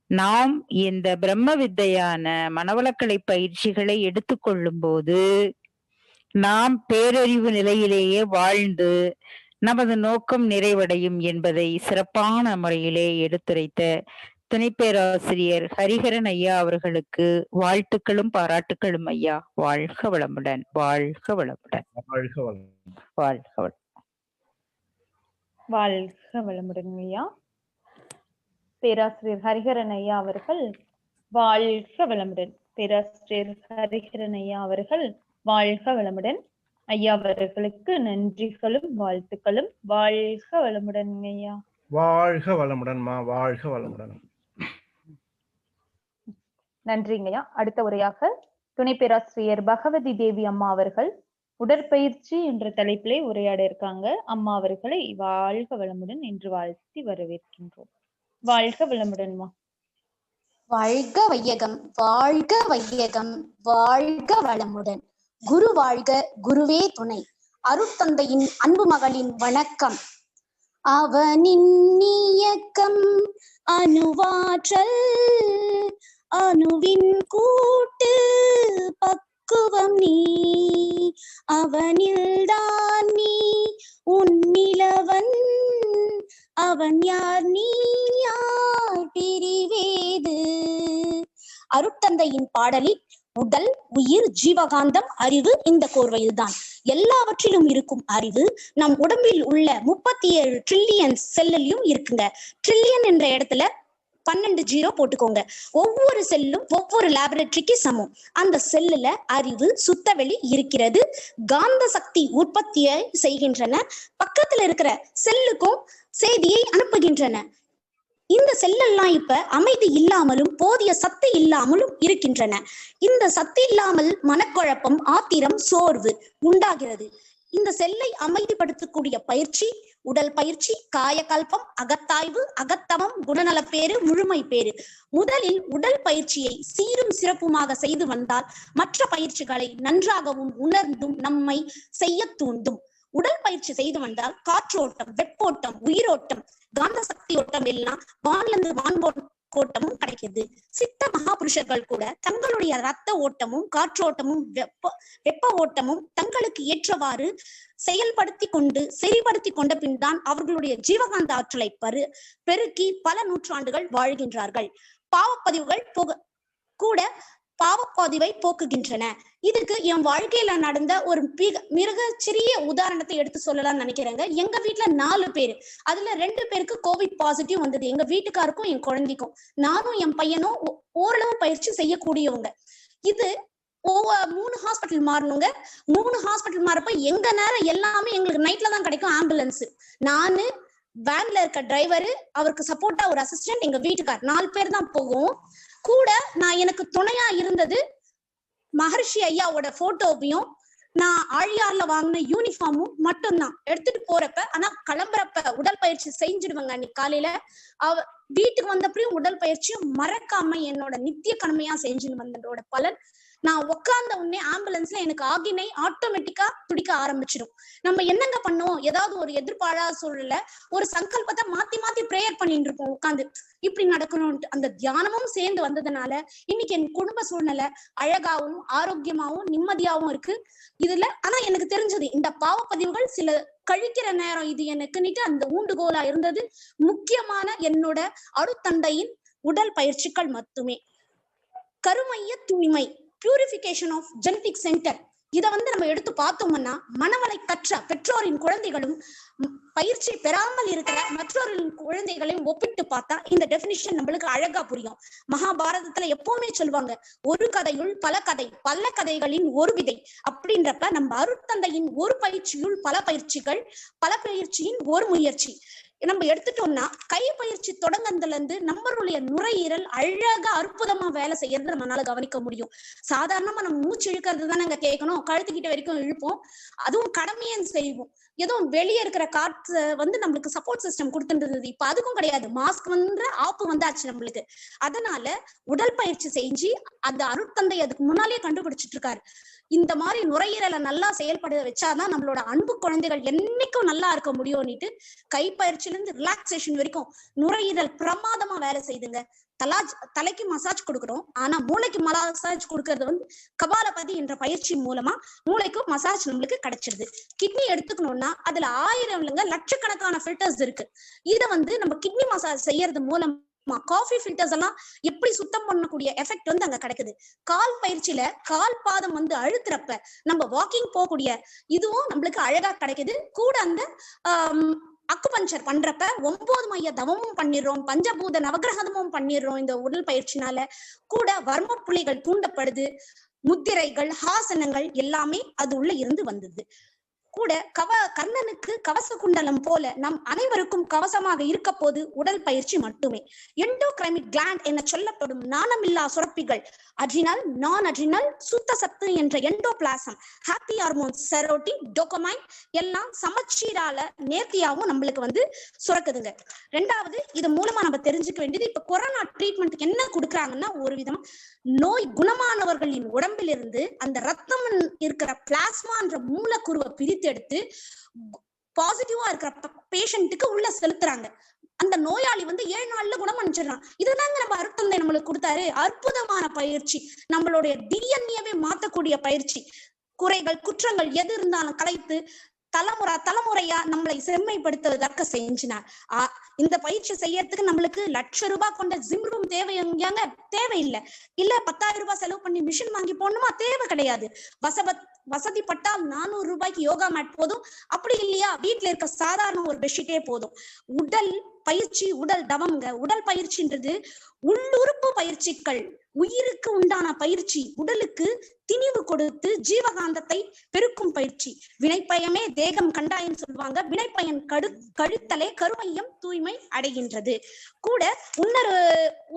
D: நாம் இந்த பிரம்ம வித்தையான மனவளக்கலை பயிற்சிகளை எடுத்துக்கொள்ளும் போது நாம் பேரறிவு நிலையிலேயே வாழ்ந்து நமது நோக்கம் நிறைவடையும் என்பதை சிறப்பான முறையிலே எடுத்துரைத்த துணை பேராசிரியர் ஹரிஹரன் ஐயா அவர்களுக்கு வாழ்த்துக்களும் பாராட்டுக்களும் ஐயா. வாழ்க வளமுடன், வாழ்க வளமுடன்,
E: வாழ்க வளமுடன்,
D: வாழ்க வளமுடன்.
A: வாழ்க வளமுடன் ஐயா. பேராசிரியர் ஹரிஹரன் ஐயா அவர்கள் வாழ்க வளமுடன். பேராசிரியர் ஹரிஹரன் ஐயா அவர்கள் வாழ்க வளமுடன். ஐயா அவர்களுக்கு நன்றிகளும் வாழ்த்துக்களும். வாழ்க வளமுடன் ஐயா.
E: வாழ்க வளமுடன்மா, வாழ்க வளமுடன்.
A: நன்றிங்க ஐயா. அடுத்த உரையாக துணை பேராசிரியர் பகவதி தேவி அம்மா அவர்கள் உடற்பயிற்சி என்ற தலைப்பிலே உரையாட இருக்காங்க. அம்மா அவர்களை வாழ்க வளமுடன் என்று வாழ்த்தி வரவேற்கின்றோம். வாழ்க வளமுடன்மா.
F: வாழ்க வையகம், வாழ்க வையகம், வாழ்க வளமுடன். குரு வாழ்க, குருவே துணை. அருட்தந்தையின் அன்பு மகளின் வணக்கம். அவனின் இயக்கம் அணுவாற்றல், அணுவின் கூட்டு பக்குவம் நீ. அவனில்தான் நீ உன்னிலவன், அவன் யார் நீ யார் பிரிவேது. அருட்தந்தையின் பாடலில் உடல், உயிர், ஜீவகாந்தம், அறிவு இந்த கோர்வையில்தான். எல்லாவற்றிலும் இருக்கும் அறிவு நம் உடம்பில் உள்ள 37 ட்ரில்லியன் செல்லிலும் இருக்குங்க. ட்ரில்லியன் என்ற இடத்துல 12 0 போட்டுக்கோங்க. ஒவ்வொரு செல்லும் ஒவ்வொரு லேபரட்டரிக்கு சமம். அந்த செல்லுல அறிவு, சுத்தவெளி இருக்கிறது. காந்த சக்தி உற்பத்தியை செய்கின்றன. பக்கத்துல இருக்கிற செல்லுக்கும் செய்தியை அனுப்புகின்றன. இந்த செல்லெல்லாம் இப்ப அமைதி இல்லாமலும் போதிய சத்து இல்லாமலும் இருக்கின்றன. இந்த சத்து இல்லாமல் மனக்குழப்பம், ஆத்திரம், சோர்வு உண்டாகிறது. இந்த செல்லை அமைதிப்படுத்தக்கூடிய பயிற்சி உடல் பயிற்சி, காயகல்பம், அகத்தாய்வு, அகத்தமம், குணநலப்பேறு, முழுமை பேறு. முதலில் உடல் பயிற்சியை சீரும் சிறப்புமாக செய்து வந்தால் மற்ற பயிற்சிகளை நன்றாகவும் உணர்ந்தும் நம்மை செய்ய தூண்டும். உடல் பயிற்சி செய்து வந்தால் காற்றோட்டம், வெப்போட்டம், உயிரோட்டம், காந்த சக்தி ஓட்டம் எல்லாம் வானிலிருந்து வான்போட்டமும் கிடைக்குது. சித்த மகாபுருஷர்கள் கூட தங்களுடைய ரத்த ஓட்டமும் காற்றோட்டமும் வெப்ப ஓட்டமும் தங்களுக்கு ஏற்றவாறு செயல்படுத்தி கொண்டு சரிபடுத்தி கொண்ட பின் தான் அவர்களுடைய ஜீவகாந்த ஆற்றலை பெருக்கி பல நூற்றாண்டுகள் வாழ்கின்றார்கள். பாவப்பதிவுகள் கூட பாவப்பதிவை போக்குகின்றன. இதுக்கு என் வாழ்க்கையில நடந்த ஒரு மிக சிறிய உதாரணத்தை எடுத்து சொல்லலாம்னு நினைக்கிறேங்க. எங்க வீட்டுல 4 பேரு, அதுல 2 பேருக்கு கோவிட் பாசிட்டிவ் வந்தது. எங்க வீட்டுக்காருக்கும் என் குழந்தைக்கும். நானும் என் பையனும் ஓரளவு பயிற்சி செய்யக்கூடியவங்க. இது 3 ஹாஸ்பிட்டல் மாறணுங்க. 3 ஹாஸ்பிட்டல் மாறப்ப எங்க நேரம் எல்லாமே எங்களுக்கு நைட்ல தான் கிடைக்கும். ஆம்புலன்ஸ், நானு, வேன்ல இருக்க டிரைவரு, அவருக்கு சப்போர்ட்டா ஒரு அசிஸ்டன்ட், எங்க வீட்டுக்கார், 4 பேர் தான் போகும். கூட நான் எனக்கு துணையா இருந்தது மகர்ஷி ஐயாவோட போட்டோவையும் நான் ஆழியார்ல வாங்கின யூனிஃபார்மும் மட்டும்தான் எடுத்துட்டு போறப்ப. ஆனா கிளம்புறப்ப உடல் பயிற்சி செஞ்சிடுவாங்க. அன்னைக்கு காலையில வீட்டுக்கு வந்தப்படியும் உடல் பயிற்சியும் மறக்காம என்னோட நித்திய கடமையா செஞ்சுன்னு வந்ததோட பலன், நான் உட்கார்ந்த உடனே ஆம்புலன்ஸ்ல எனக்கு ஆகினை ஆட்டோமேட்டிக்கா துடிக்க ஆரம்பிச்சிடும். நம்ம என்னங்க பண்ணோம், ஏதாவது ஒரு எதிர்பாராத சூழல்ல ஒரு சங்கல்பத்தை மாத்தி மாத்தி பிரேயர் பண்ணிட்டு இருப்போம் உட்காந்து, இப்படி நடக்கணும்ட்டு. அந்த தியானமும் சேர்ந்து வந்ததுனால இன்னைக்கு என் குடும்ப சூழ்நிலை அழகாவும் ஆரோக்கியமாவும் நிம்மதியாவும் இருக்கு. இதுல ஆனா எனக்கு தெரிஞ்சது இந்த பாவப்பதிவுகள் சில கழிக்கிற நேரம் இது எனக்குன்னுட்டு அந்த ஊண்டுகோலா இருந்தது முக்கியமான என்னோட அருட்தந்தையின் உடல் பயிற்சிகள் மட்டுமே. கருமைய தூய்மை, பியூரிபிகேஷன் ஆஃப் ஜெனடிக் சென்டர், இதை நம்ம எடுத்து பார்த்தோம்னா மனவளை கற்ற பெற்றோரின் குழந்தைகளும் பயிற்சி பெறாமல் இருக்கிற மற்றவர்களின் குழந்தைகளையும் ஒப்பிட்டு பார்த்தா இந்த டெபினிஷன் நம்மளுக்கு அழகா புரியும். மகாபாரதத்துல எப்பவுமே சொல்லுவாங்க, ஒரு கதையுள் பல கதை, பல கதைகளின் ஒரு விதை. அப்படின்றப்ப நம்ம அருட்தந்தையின் ஒரு பயிற்சியுள் பல பயிற்சிகள், பல பயிற்சியின் ஒரு முயற்சி நம்ம எடுத்துட்டோம்னா கை பயிற்சி தொடங்கதுல இருந்து நம்மளுடைய நுரையீரல் அழகா அற்புதமா வேலை செய்யறது நம்மளால கவனிக்க முடியும். சாதாரணமா நம்ம மூச்சு இழுக்கிறது தான் நாங்க கேட்கணும், கழுத்துக்கிட்ட வரைக்கும் இழுப்போம், அதுவும் கடமையே செய்வோம். எதுவும் வெளியே இருக்கிற காற்று நம்மளுக்கு சப்போர்ட் சிஸ்டம் கொடுத்துருந்தது. இப்ப அதுக்கும் கிடையாது, மாஸ்க் ஆப்பு வந்தாச்சு நம்மளுக்கு. அதனால உடல் பயிற்சி செஞ்சு அந்த அருட்தந்தை அதுக்கு முன்னாலேயே கண்டுபிடிச்சிட்டு இருக்காரு. இந்த மாதிரி நுரையீரலை நல்லா செயல்பட வச்சாதான் நம்மளோட அன்பு குழந்தைகள் என்னைக்கும் நல்லா இருக்க முடியும்னுட்டு கைப்பயிற்சியில இருந்து ரிலாக்ஸேஷன் வரைக்கும் நுரையீரல் பிரமாதமா வேலை செய்துங்க. தலைக்கு மசாஜ் கொடுக்குறோம், ஆனா மூளைக்கு மசாஜ் கொடுக்கறது கபாலபதி என்ற பயிற்சி மூலமா மூளைக்கும் மசாஜ் நம்மளுக்கு கிடைச்சிருது. கிட்னி எடுத்துக்கணும்னா அதுல 1000 இல்லைங்க லட்சக்கணக்கான ஃபில்டர்ஸ் இருக்கு. இதை நம்ம கிட்னி மசாஜ் செய்யறது மூலம் காஃபி ஃபில்டர்ஸ் எல்லாம் எப்படி சுத்தம் பண்ணக்கூடிய எஃபெக்ட் அங்க கிடைக்குது. கால் பயிற்சியில கால் பாதம் அழுத்துறப்ப நம்ம வாக்கிங் போகக்கூடிய இதுவும் நம்மளுக்கு அழகா கிடைக்குது. கூட அந்த அக்குபஞ்சர் பண்றப்ப 9 மைய தவமும் பண்ணிடுறோம், பஞ்சபூத நவகிரகமும் பண்ணிடுறோம். இந்த உடல் பயிற்சினால கூட வர்ம புள்ளிகள் தூண்டப்படுது, முத்திரைகள், ஹாசனங்கள் எல்லாமே அது உள்ள இருந்து வந்தது. கூட கர்ணனுக்கு கவச குண்டலம் போல நம் அனைவருக்கும் கவசமாக இருக்க போது உடல் பயிற்சி மட்டுமே. எண்டோகிரைமிக் கிளாண்ட் என சொல்லப்படும் நாணமில்லா சுரப்பிகள் அட்ரினல், நான் அட்ரினல், சுத்த சத்து என்ற endoplasm, happy hormones, serotonin, dopamine எல்லாம் சமச்சீரால நேர்த்தியாகவும் நம்மளுக்கு சுரக்குதுங்க. ரெண்டாவது, இது மூலமா நம்ம தெரிஞ்சுக்க வேண்டியது, இப்ப கொரோனா ட்ரீட்மெண்ட்டுக்கு என்ன கொடுக்குறாங்கன்னா, ஒரு விதமா நோய் குணமானவர்களின் உடம்பிலிருந்து அந்த ரத்தம் இருக்கிற பிளாஸ்மான்ற மூலக்கூறுவை பிரித்து எடுத்து பாசிட்டிவா இருக்கிற பேஷண்ட்டுக்கு உள்ள செலுத்துறாங்க. அந்த நோயாளி 7 நாள்ல குணமடைஞ்சிடறான். இதுதாங்க நம்ம அருட்தந்தை நம்மளுக்கு கொடுத்தாரு. அற்புதமான பயிற்சி, நம்மளுடைய டிஎன்ஏவே மாத்தக்கூடிய பயிற்சி. குறைகள் குற்றங்கள் எது இருந்தாலும் கலைத்து தலைமுறையா நம்மளை செம்மைப்படுத்துவதற்கு செஞ்சினார். இந்த பயிற்சி செய்யறதுக்கு நம்மளுக்கு ₹1,00,000 கொண்ட ஜிம் ரூம் தேவையாங்க? தேவையில்லை. இல்ல ₹10,000 செலவு பண்ணி மிஷின் வாங்கி போடணுமா? தேவை கிடையாது. வசதிப்பட்டால் ₹400 யோகா மேட் போதும். அப்படி இல்லையா, வீட்டுல இருக்க சாதாரண ஒரு பெட்ஷீட்டே போதும். உடல் பயிற்சி உடல் தவம்ங்க. உடல் பயிற்சின்றது உள்ளுறுப்பு பயிற்சிகள், உயிருக்கு உண்டான பயிற்சி, உடலுக்கு திணிவு கொடுத்து ஜீவகாந்தத்தை பெருக்கும் பயிற்சி. வினைப்பயமே தேகம் கண்டாயின்னு சொல்லுவாங்க. வினைப்பயன் கழுத்தலே கருமையம் தூய்மை அடைகின்றது. கூட இன்னொரு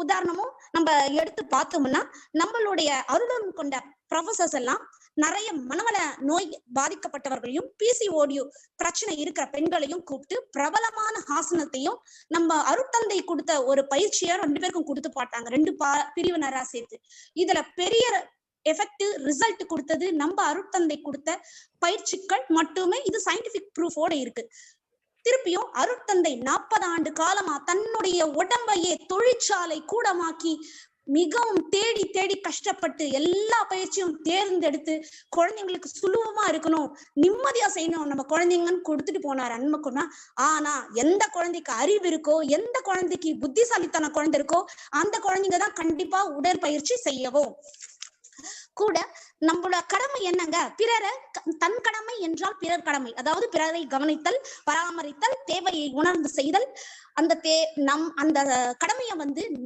F: உதாரணமும் நம்ம எடுத்து பார்த்தோம்னா, நம்மளுடைய அருளும் கொண்ட ப்ரொஃபசர்ஸ் எல்லாம் நிறைய மனவள நோய் பாதிக்கப்பட்டவர்களையும் பிசிஓடி பிரச்சனை இருக்கிற பெண்களையும் கூப்பிட்டு பிரபலமான ஆசனத்தையும் நம்ம அருட்தந்தை கொடுத்த ஒரு பயிற்சியை 2 பேருக்கும் கொடுத்து பாட்டாங்க, 2 பிரிவினரா சேர்த்து. இதுல பெரிய எஃபெக்டிவ் ரிசல்ட் கொடுத்தது நம்ம அருட்தந்தை கொடுத்த பயிற்சிகள் மட்டுமே. இது சயின்டிபிக் ப்ரூஃபோட இருக்கு. திருப்பியும் அருட்தந்தை 40 ஆண்டு காலமா தன்னுடைய உடம்பையே தொழிற்சாலை கூடமாக்கி மிகவும் தேடி தேடி கஷ்டப்பட்டு எல்லா பயிற்சியும் தேர்ந்தெடுத்து குழந்தைங்களுக்கு சுலபமா இருக்கணும், நிம்மதியா செய்யணும் நம்ம குழந்தைங்கன்னு கொடுத்துட்டு போனார் அன்புக்குன்னா. ஆனா எந்த குழந்தைக்கு அறிவு இருக்கோ, எந்த குழந்தைக்கு புத்திசாலித்தன குழந்தை இருக்கோ, அந்த குழந்தைங்க தான் கண்டிப்பா உடற்பயிற்சி செய்யவும். கூட நம்மளோட கடமை என்னங்க, பிறரை தன் கடமை என்றால் பிறர் கடமை, அதாவது பிறரை கவனித்தல், பராமரித்தல், தேவையை உணர்ந்து செய்தல். அந்த அந்த கடமையை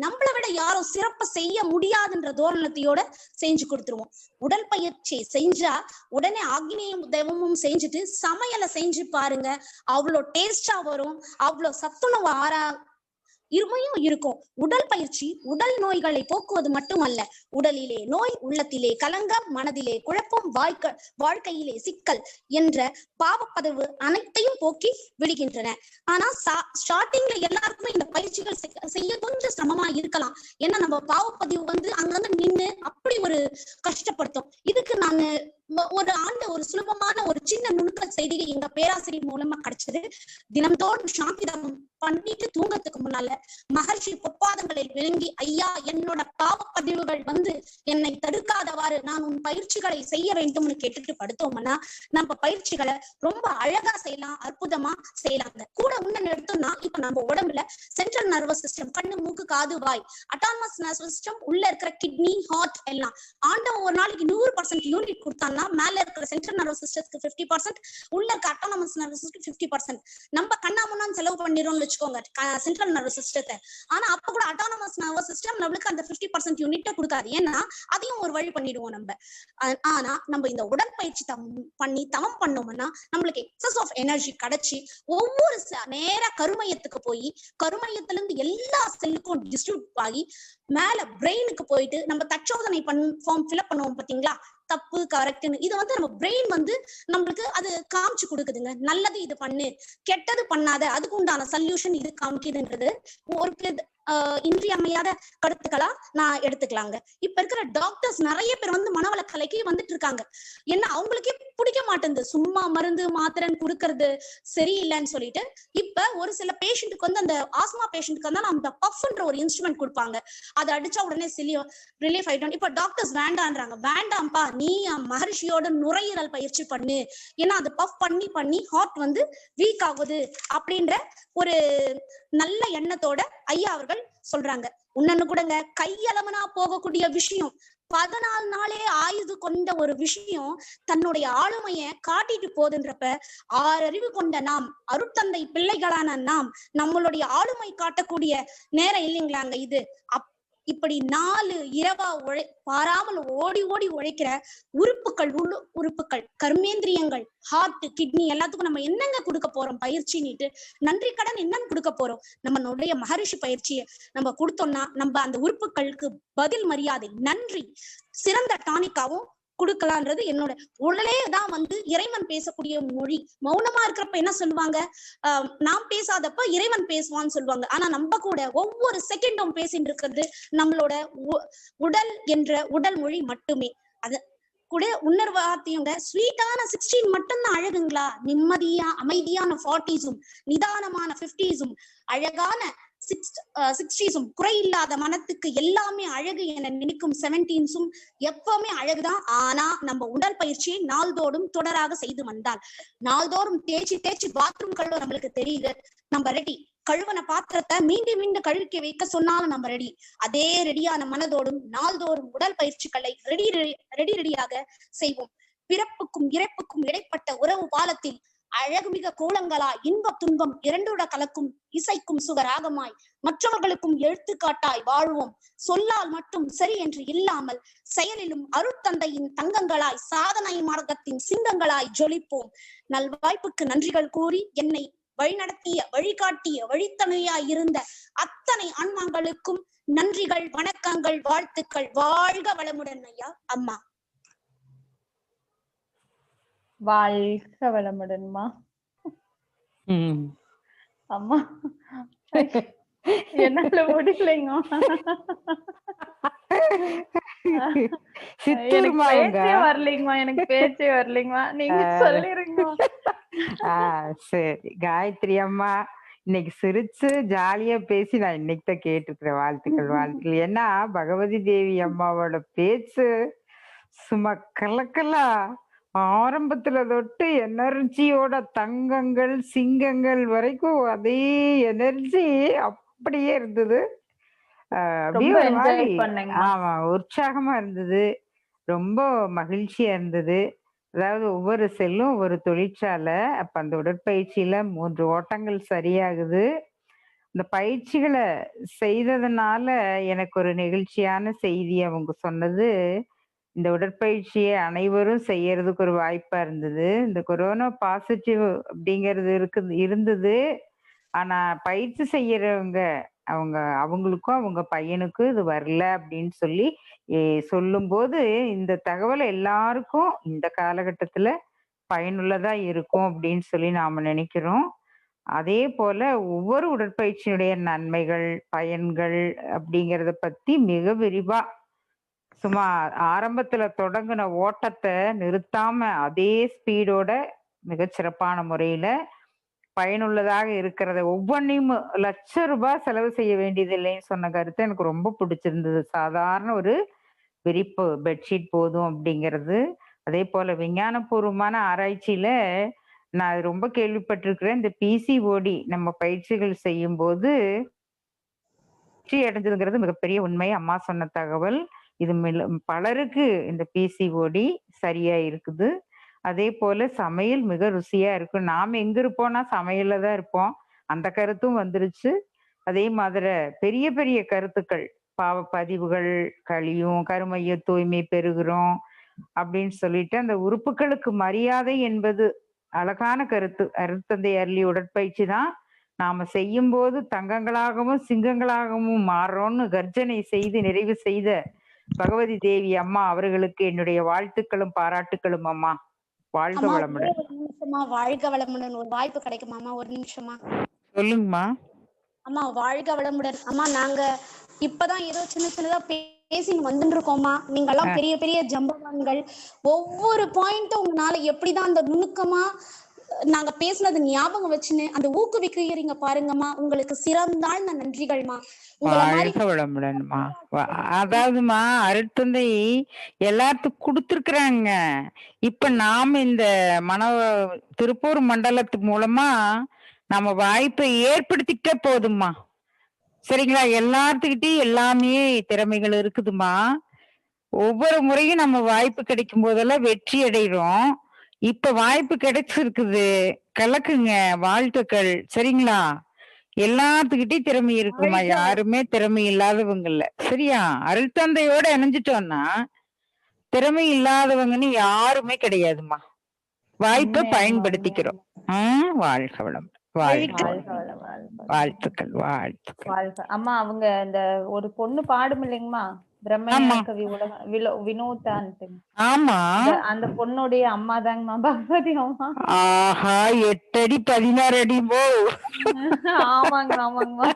F: நம்மளை விட யாரும் சிறப்பா செய்ய முடியாதுன்ற தோரணத்தையோட செஞ்சு கொடுத்துருவோம். உடல் பயிற்சி செஞ்சா உடனே ஆக்னியும் தெய்வமும் செஞ்சுட்டு சமையலை செஞ்சு பாருங்க, அவ்வளோ டேஸ்டா வரும், அவ்வளோ சத்துணவு இருமையும் இருக்கும். உடல் பயிற்சி உடல் நோய்களை போக்குவது மட்டுமல்ல, உடலிலே நோய், உள்ளத்திலே கலங்கம், மனதிலே குழப்பம், வாழ்க்கையிலே சிக்கல் என்ற பாவப்பதவு அனைத்தையும் போக்கி விடுகின்றன. ஆனா ஸ்டார்டிங்ல எல்லாருக்குமே இந்த பயிற்சிகள் செய்ய கொஞ்சம் சிரமமா இருக்கலாம். ஏன்னா நம்ம பாவப்பதிவு அங்க நின்று அப்படி ஒரு கஷ்டப்படுத்தும். இதுக்கு நான் ஒரு ஆண்டு ஒரு சுலபமான ஒரு சின்ன நுணுக்கல் செய்தி எங்க பேராசிரியர் மூலமா கிடைச்சது. தினம்தோறும் சாந்திதம் பண்ணிட்டு தூங்கத்துக்கு முன்னால மகர்ஷி பொற்பாதங்களில் விளங்கி, ஐயா என்னோட பாவப்பதிவுகள் என்னை தடுக்காதவாறு நான் உன் பயிற்சிகளை செய்ய வேண்டும்னு கேட்டுட்டு படுத்தோம்னா நம்ம பயிற்சிகளை ரொம்ப அழகா செய்யலாம், அற்புதமா செய்யலாங்க. கூட உன்ன எடுத்தோம்னா இப்ப நம்ம உடம்புல சென்ட்ரல் நர்வஸ் சிஸ்டம், கண்ணு, மூக்கு, காது, வாய், அட்டானமஸ் நர்வஸ் சிஸ்டம், உள்ள இருக்கிற கிட்னி, ஹார்ட் எல்லாம் ஆண்டவன் ஒரு நாளைக்கு 100% யூனிட் கொடுத்தாங்கன்னா மேல இருக்கிற சென்ட்ரல் நர்வஸ் சிஸ்டத்துக்கு 50%, உள்ள இருக்க அட்டானமஸ் நர்வஸ் சிஸ்டத்துக்கு 50%. நம்ம கண்ணாமுன்னான்னு செலவு பண்ணிடுறோம்னு வச்சுக்கோங்க சென்ட்ரல் நர்வஸ் சிஸ்டத்தை. ஆனா அப்ப கூட அட்டானமஸ் நர்வஸ் சிஸ்டம் நம்மளுக்கு அந்த 50% யூனிட்டை கொடுக்காது. ஏன்னா அதையும் ஒரு வழி பண்ணிடுவோம் நம்ம. ஆனா நம்ம இந்த உடற்பயிற்சி பண்ணி தவம் பண்ணோம்னா நம்மளுக்கு எக்ஸஸ் ஆஃப் எனர்ஜி கிடைச்சி ஒவ்வொரு நேர கருமையத்துக்கு போய் கருமையத்துல இருந்து எல்லா செல்லுக்கும் டிஸ்ட்ரிபியூட் ஆகி மேல பிரெயினுக்கு போயிட்டு நம்ம தற்சோதனை ஃபார்ம் ஃபில்அப் பண்ணுவோம் பாத்தீங்களா, தப்பு கரெக்ட்னு. இது நம்ம பிரெயின் நம்மளுக்கு அது காமிச்சு கொடுக்குதுங்க. நல்லது இது பண்ணு, கெட்டது பண்ணாத, அதுக்கு உண்டான சொல்யூஷன் இது காமிக்குதுன்றது ஒரு இன்றியமையாத கருத்துக்களா நான் எடுத்துக்கலாங்க. இப்ப இருக்கிற டாக்டர்ஸ் நிறைய பேர் மனவள கலைக்கு வந்துட்டு இருக்காங்க. ஏன்னா அவங்களுக்கே பிடிக்க மாட்டேங்குது சும்மா மருந்து மாத்திரைன்னு கொடுக்கறது சரியில்லைன்னு சொல்லிட்டு. இப்ப ஒரு சில பேஷண்ட்டுக்கு அந்த ஆஸ்மா பேஷண்ட்டுக்கு அந்த பஃப்ன்ற ஒரு இன்ஸ்ட்ருமெண்ட் கொடுப்பாங்க, அதை அடிச்சா உடனே ரிலீஃப் ஆயிட்டோம். இப்ப டாக்டர்ஸ் வேண்டான்றாங்க. வேண்டாம்ப்பா, நீ மகர்ஷியோட நுரையீரல் பயிற்சி பண்ணு, ஏன்னா அது பஃப் பண்ணி பண்ணி ஹார்ட் வீக் ஆகுது அப்படின்ற ஒரு நல்ல எண்ணத்தோட ஐயா அவர்கள் சொல்றாங்க. உன்னன்னு கூடங்க கையளவனா போகக்கூடிய விஷயம் 14 நாளே ஆயுது கொண்ட ஒரு விஷயம் தன்னுடைய ஆளுமைய காட்டிட்டு போதுன்றப்ப 6 அறிவு கொண்ட நாம், அருட்தந்தை பிள்ளைகளான நாம், நம்மளுடைய ஆளுமை காட்டக்கூடிய நேரம் இல்லைங்களாங்க இது. இப்படி 4 இரவா பாராமல் ஓடி ஓடி உழைக்கிற உறுப்புகள், உறுப்புகள், கர்மேந்திரியங்கள், ஹார்ட், கிட்னி எல்லாத்துக்கும் நம்ம என்னங்க கொடுக்க போறோம் பயிற்சின்னுட்டு நன்றி கடன் என்னன்னு கொடுக்க போறோம்? நம்மளுடைய மகரிஷி பயிற்சியை நம்ம கொடுத்தோம்னா நம்ம அந்த உறுப்புகளுக்கு பதில் மரியாதை, நன்றி சிறந்த டானிக்காவும் கொடுக்கலான்றது என்னோட. உடலே தான் இறைவன் பேசக்கூடிய மொழி. மௌனமா இருக்கிறப்ப என்ன சொல்லுவாங்க? நாம் பேசாதப்ப இறைவன் பேசுவான்னு சொல்லுவாங்க. ஆனா நம்ம கூட ஒவ்வொரு செகண்டும் பேசிட்டு இருக்கிறது நம்மளோட உடல் என்ற உடல் மொழி மட்டுமே. அது கூட உணர்வாத்தியங்க. ஸ்வீட்டான 16 மட்டும்தான் அழகுங்களா? நிம்மதியா அமைதியான 40s-உம் நிதானமான 50s-உம் அழகான 60s-உம் குறையில்லாத மனத்துக்கு எல்லாமே அழகு என நினைக்கும் 17s-உம் எப்பவுமே அழகுதான். ஆனா நம்ம உடல் பயிற்சியை நாள்தோறும் தொடராக செய்து வந்தால், நாள்தோறும் தேய்ச்சி பாத்ரூம் கழுவ நம்மளுக்கு தெரியுது, நம்ம ரெடி. கழுவன பாத்திரத்தை மீண்டும் மீண்டும் கழுவிக்க வைக்க சொன்னாலும் நம்ம ரெடி. அதே ரெடியான மனதோடும் நாள்தோறும் உடல் பயிற்சிகளை ரெடியாக செய்வோம். பிறப்புக்கும் இறப்புக்கும் இடைப்பட்ட உறவு பாலத்தில் அழகுமிக கோலங்களாய் இன்ப துன்பம் இரண்டோட கலக்கும் இசைக்கும் சுகராகமாய் மற்றவர்களுக்கும் எழுத்துக்காட்டாய் வாழ்வோம். சொல்லால் மட்டும் சரி என்று இல்லாமல் செயலிலும் அருட்தந்தையின் தங்கங்களாய் சாதனை மார்க்கத்தின் சிங்கங்களாய் ஜொலிப்போம். நல்வாய்ப்புக்கு நன்றிகள் கூறி என்னை வழிநடத்திய வழிகாட்டிய வழித்தனையாய் இருந்த அத்தனை ஆன்மாங்களுக்கும் நன்றிகள், வணக்கங்கள், வாழ்த்துக்கள். வாழ்க வளமுடன் ஐயா. அம்மா
A: வாழ்க வளமுடன்மா. அம்மா என்னால முடியலைங்க. எனக்கு பேச்சே வரலைங்கம்மா, எனக்கு பேச்சே வரலைங்கம்மா. நீங்க சொல்லிருங்க.
D: சரி காயத்ரி அம்மா, இன்னைக்கு சிரிச்சு ஜாலியா பேசி நான் இன்னைக்கு தான் கேட்டிருக்கிறேன். வாழ்த்துக்கள். ஏன்னா பகவதி தேவி அம்மாவோட பேச்சு சும்மா கலக்கலா ஆரம்பத்துல தொட்டு எனர்ஜியோட தங்கங்கள் சிங்கங்கள் வரைக்கும் அதே எனர்ஜி அப்படியே இருந்தது. அப்படியே ஒரு மாதிரி ஆமா உற்சாகமா இருந்தது, ரொம்ப மகிழ்ச்சியா இருந்தது. அதாவது ஒவ்வொரு செல்லும் ஒவ்வொரு தொழிற்சாலை. அப்ப அந்த உடற்பயிற்சியில 3 ஓட்டங்கள் சரியாகுது. இந்த பயிற்சிகளை செய்ததுனால எனக்கு ஒரு நெகிழ்ச்சியான செய்தி அவங்க சொன்னது, இந்த உடற்பயிற்சியை அனைவரும் செய்யறதுக்கு ஒரு வாய்ப்பா இருந்தது. இந்த கொரோனா பாசிட்டிவ் அப்படிங்கிறது இருந்தது. ஆனா பயிற்சி செய்யறவங்க அவங்களுக்கும் அவங்க பையனுக்கும் இது வரல அப்படின்னு சொல்லி சொல்லும்போது இந்த தகவல் எல்லாருக்கும் இந்த காலகட்டத்துல பயனுள்ளதா இருக்கும் அப்படின்னு சொல்லி நாம நினைக்கிறோம். அதே போல ஒவ்வொரு உடற்பயிற்சியினுடைய நன்மைகள் பயன்கள் அப்படிங்கிறத பத்தி மிக விரிவா சும்மா ஆரம்பத்துல தொடங்கின ஓட்டத்தை நிறுத்தாம அதே ஸ்பீடோட மிகச்சிறப்பான முறையில பயனுள்ளதாக இருக்கிறத ஒவ்வொன்றையும் ₹1,00,000 செலவு செய்ய வேண்டியது இல்லைன்னு சொன்ன கருத்து எனக்கு ரொம்ப பிடிச்சிருந்தது. சாதாரண ஒரு விரிப்பு பெட்ஷீட் போதும் அப்படிங்கிறது. அதே போல விஞ்ஞானபூர்வமான ஆராய்ச்சியில நான் ரொம்ப கேள்விப்பட்டிருக்கிறேன். இந்த பிசிஓடி நம்ம பயிற்சிகள் செய்யும் போது வெற்றி அடைஞ்சதுங்கிறது மிகப்பெரிய உண்மை. அம்மா சொன்ன தகவல் இது பலருக்கு இந்த பிசிஓடி சரியா இருக்குது. அதே போல சமையல் மிக ருசியா இருக்கும். நாம எங்க இருப்போம்னா சமையல்ல தான் இருப்போம். அந்த கருத்தும் வந்துருச்சு. அதே மாதிரி பெரிய பெரிய கருத்துக்கள், பாவ பதிவுகள் கழியும், கருமைய தூய்மை பெறுகிறோம் அப்படின்னு சொல்லிட்டு அந்த உறுப்புகளுக்கு மரியாதை என்பது அழகான கருத்து. அருட்தந்தை அருளி உடற்பயிற்சி தான் நாம செய்யும் போது தங்கங்களாகவும் சிங்கங்களாகவும் மாறுறோம்னு கர்ஜனை செய்து நிறைவு செய்த பகவதி தேவி அம்மா அவர்களுக்கு என்னுடைய வாழ்த்துக்களும் பாராட்டுக்களும். அம்மா வாழ்க வளமுடன்.
F: வாழ்க வளமுடன். ஒரு வாய்ப்பு கிடைக்குமாமா? ஒரு நிமிஷமா
D: சொல்லுங்கம்மா.
F: அம்மா வாழ்க வளமுடன். அம்மா நாங்க இப்பதான் ஏதோ சின்னதா பேசின்னு வந்துட்டு இருக்கோம்மா. நீங்க எல்லாம் பெரிய பெரிய ஜம்பவான்கள். ஒவ்வொரு பாயிண்ட்டும் உங்களால எப்படிதான் அந்த நுணுக்கமா நாங்க பேசினது ஞாபகம் வச்சுன்னு அந்த ஊக்குவிக்கிறீங்க பாருங்கம்மா. உங்களுக்கு சிறந்தாழ்ந்த நன்றிகள்மா.
D: வாழ்க வளமுடன்மா. அதாவதுமா அருட்தந்தை எல்லாத்துக்கும் கொடுத்துருக்குறாங்க. இப்ப நாம இந்த திருப்பூர் மண்டலத்து மூலமா நம்ம வாய்ப்பை ஏற்படுத்திக்கிட்டே போதும்மா. சரிங்களா? எல்லாத்துக்கிட்டையும் எல்லாமே திறமைகள் இருக்குதுமா. ஒவ்வொரு முறையும் நம்ம வாய்ப்பு கிடைக்கும் போதெல்லாம் வெற்றி அடைகிறோம். இப்ப வாய்ப்பு கிடைச்சிருக்குது, கலக்குங்க. வாழ்த்துக்கள். சரிங்களா? எல்லாத்துக்கிட்டையும் திறமை இருக்குமா, யாருமே திறமை இல்லாதவங்க இல்ல. சரியா? அருள் தந்தையோட இணைஞ்சிட்டோம்னா திறமை இல்லாதவங்கன்னு யாருமே கிடையாதுமா. வாய்ப்பை
A: உண்மையாலுமா
D: பயன்படுத்திக்கிறோம். வாழ்க வளம். வாழ்த்துக்கள்
A: வாழ்க வளம், வாழ்க வளம்.
D: வாழ்த்துக்கள் வாழ்த்துக்கள்.
A: வாழ்க. அம்மா அவங்க அந்த ஒரு பொண்ணு பாடும் இல்லைங்கம்மா,
D: ஆமா
A: பிரம்மஞான கவி வினோதான்ட்டு.
D: ஆமா.
A: அந்த பொண்ணுடைய அம்மா தாங்கம்மா பகவதி அம்மா.
D: ஆஹா 8 அடி 16 அடி போ.
A: ஆமாங்க ஆமாங்கம்மா.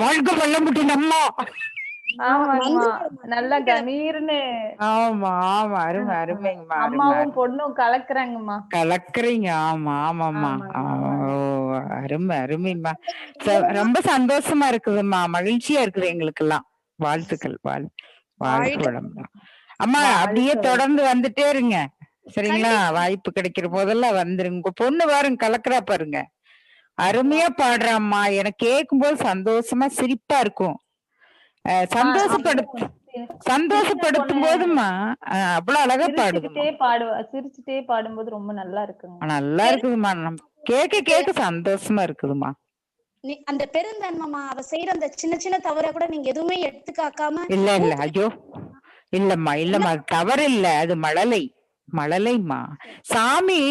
D: வாழ்க வளமுடன் அம்மா.
A: ஆமாங்கம்மா, நல்லா கணீர்னு.
D: ஆமா ஆமா, அருமை அருமைங்கம்மா,
A: அம்மாவும் பொண்ணும் கலக்குறாங்கம்மா.
D: கலக்குறீங்க. ஆமா ஆமாம்மா.
A: ஆமாங்கம்மா.
D: ஓ அருமை அருமைம்மா. ரொம்ப சந்தோஷமா இருக்குதும்மா, மகிழ்ச்சியா இருக்குது எங்களுக்கு எல்லாம். வாழ்த்துக்கள். வாழ்க வளமுடன் அம்மா. அப்படியே தொடர்ந்து வந்துட்டே இருங்க சரிங்களா? வாய்ப்பு கிடைக்கிற போதெல்லாம் வந்துருங்க. உங்க பொண்ணு பாருங்க கலக்குறா பாருங்க, அருமையா பாடுறாம்மா. எனக்கு கேட்கும் போது சந்தோஷமா சிரிப்பா இருக்கும். சந்தோஷப்படுத்தும் போதுமா அவ்வளவு அழகா பாடுதுமா.
A: சிரிச்சுட்டே பாடும்போது ரொம்ப நல்லா இருக்குங்க.
D: நல்லா இருக்குதுமா, கேட்க சந்தோஷமா இருக்குதுமா.
F: அந்த பெருந்தன்மமா அவ செய்யற அந்த சின்ன சின்ன தவற கூட நீங்க எதுவுமே எடுத்துக்காக்காம.
D: இல்ல ஐயோ இல்லம்மா தவறு இல்ல, அது மழலைம்மா. சாமி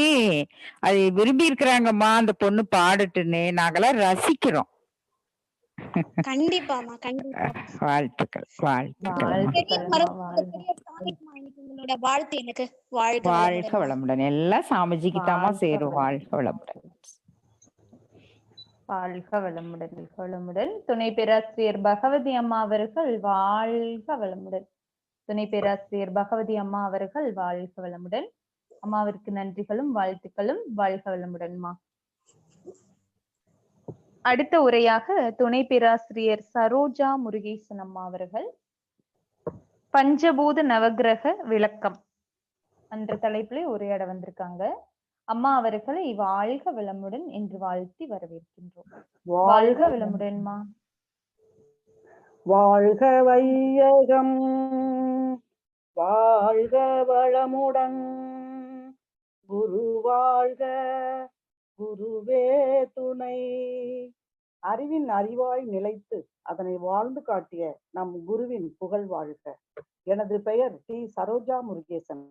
D: அது விரும்பி இருக்கிறாங்கம்மா அந்த பொண்ணு பாடட்டுன்னு, நாங்கெல்லாம் ரசிக்கிறோம்.
F: கண்டிப்பாமா கண்டிப்பா.
D: வாழ்த்துக்கள்.
F: உங்களோட வாழ்த்து எனக்கு.
D: வாழ்க வளமுடன். எல்லாம் சாமிஜிக்கு தாமா சேரும். வாழ்க வளமுடன்.
A: வாழ்க வளமுடன். வளமுடன். துணை பேராசிரியர் பகவதி அம்மா அவர்கள் வாழ்க வளமுடன். துணை பேராசிரியர் பகவதி அம்மா அவர்கள் வாழ்க வளமுடன். அம்மாவிற்கு நன்றிகளும் வாழ்த்துக்களும். வாழ்க வளமுடன்மா. அடுத்த உரையாக துணை பேராசிரியர் சரோஜா முருகேசன் அம்மா அவர்கள் பஞ்சபூத நவகிரக விளக்கம் என்ற தலைப்பிலே உரையாட வந்திருக்காங்க. அம்மா அவர்களை வாழ்க வளமுடன் என்று வாழ்த்தி வரவேற்கின்றோம். வாழ்க வளமுடன்மா.
G: வாழ்க வையகம், வாழ்க வளமுடன், குரு வாழ்க, குருவே துணை. அறிவின் அறிவாய் நிலைத்து அதனை வாழ்ந்து காட்டிய நம் குருவின் புகழ் வாழ்க. எனது பெயர் டி சரோஜா முருகேசன்.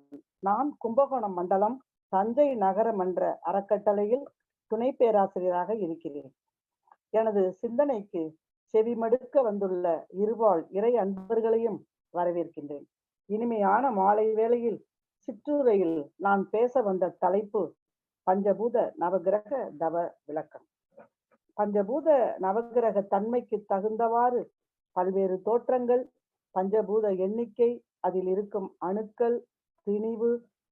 G: நான் கும்பகோணம் மண்டலம் தஞ்சை நகர மன்ற அறக்கட்டளையில் துணை பேராசிரியராக இருக்கிறேன். எனது சிந்தனைக்கு செவிமடுக்க வந்துள்ள இருவாள் இறை அன்பர்களையும் வரவேற்கின்றேன். இனிமையான மாலை வேளையில் சிற்றுரையில் நான் பேச வந்த தலைப்பு பஞ்சபூத நவகிரக தவ விளக்கம். பஞ்சபூத நவகிரக தன்மைக்கு தகுந்தவாறு பல்வேறு தோற்றங்கள், பஞ்சபூத எண்ணிக்கை, அதில் இருக்கும் அணுக்கள், திணிவு,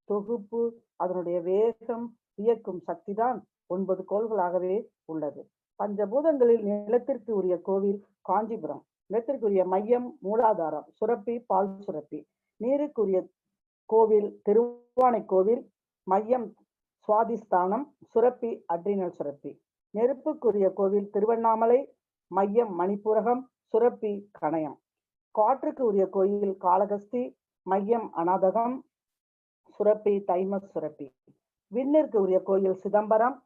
G: தொகுப்பு, அதனுடைய வேகம், இயக்கும் சக்திதான் 9 கோள்களாகவே உள்ளது. பஞ்சபூதங்களில் நிலத்திற்கு உரிய கோவில் காஞ்சிபுரம், நிலத்திற்குரிய மையம் மூலாதாரம் சுரப்பி பால் சுரப்பி, நீருக்குரிய கோவில் திருவானை கோவில், மையம் சுவாதிஸ்தானம் சுரப்பி அட்ரினல் சுரப்பி, நெருப்புக்குரிய கோவில் திருவண்ணாமலை, மையம் மணிப்பூரகம் சுரப்பி கணயம், காற்றுக்கு உரிய கோயில் காளகஸ்தி, மையம் அநாதகம் சுரப்பி தைமஸ் சுரப்பி, விண்ணிற்கு உரிய கோயில் சிதம்பரம்,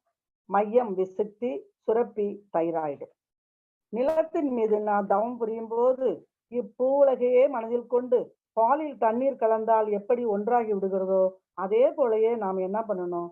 G: மையம் விசுக்தி சுரப்பி தைராய்டு. நிலத்தின் மீது நான் தவம் புரியும் போது இப்பூலகையே மனதில் கொண்டு பாலில் தண்ணீர் கலந்தால் எப்படி ஒன்றாகி விடுகிறதோ அதே போலயே நாம் என்ன பண்ணணும்,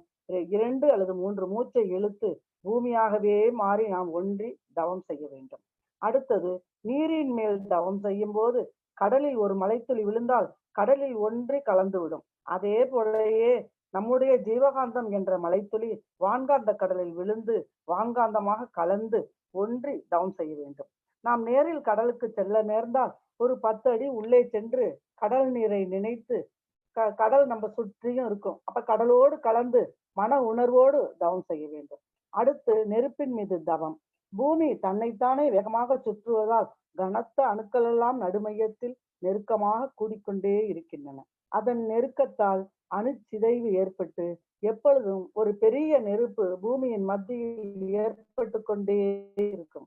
G: 2 அல்லது 3 மூச்சை இழுத்து பூமியாகவே மாறி நாம் ஒன்றி தவம் செய்ய வேண்டும். அடுத்தது நீரின் மேல் தவம் செய்யும் போது கடலில் ஒரு மலைத்துளி விழுந்தால் கடலில் ஒன்றி கலந்துவிடும். அதே போலயே நம்முடைய ஜீவகாந்தம் என்ற மலைத்துளி வான்காந்த கடலில் விழுந்து வான்காந்தமாக கலந்து ஒன்றி தவம் செய்ய வேண்டும். நாம் நேரில் கடலுக்கு செல்ல நேர்ந்தால் ஒரு 10 அடி உள்ளே சென்று கடல் நீரை நினைத்து, கடல் நம்ம சுற்றியும் இருக்கும், அப்ப கடலோடு கலந்து மன உணர்வோடு தவம் செய்ய வேண்டும். அடுத்து நெருப்பின் மீது தவம். பூமி தன்னைத்தானே வேகமாக சுற்றுவதால் கனத்த அணுக்கள் எல்லாம் நடுமையத்தில் நெருக்கமாக கூடிக்கொண்டே இருக்கின்றன. அதன் நெருக்கத்தால் அணுச்சிதைவு ஏற்பட்டு எப்பொழுதும் ஒரு பெரிய நெருப்பு பூமியின் மத்தியில் ஏற்பட்டு கொண்டே இருக்கும்.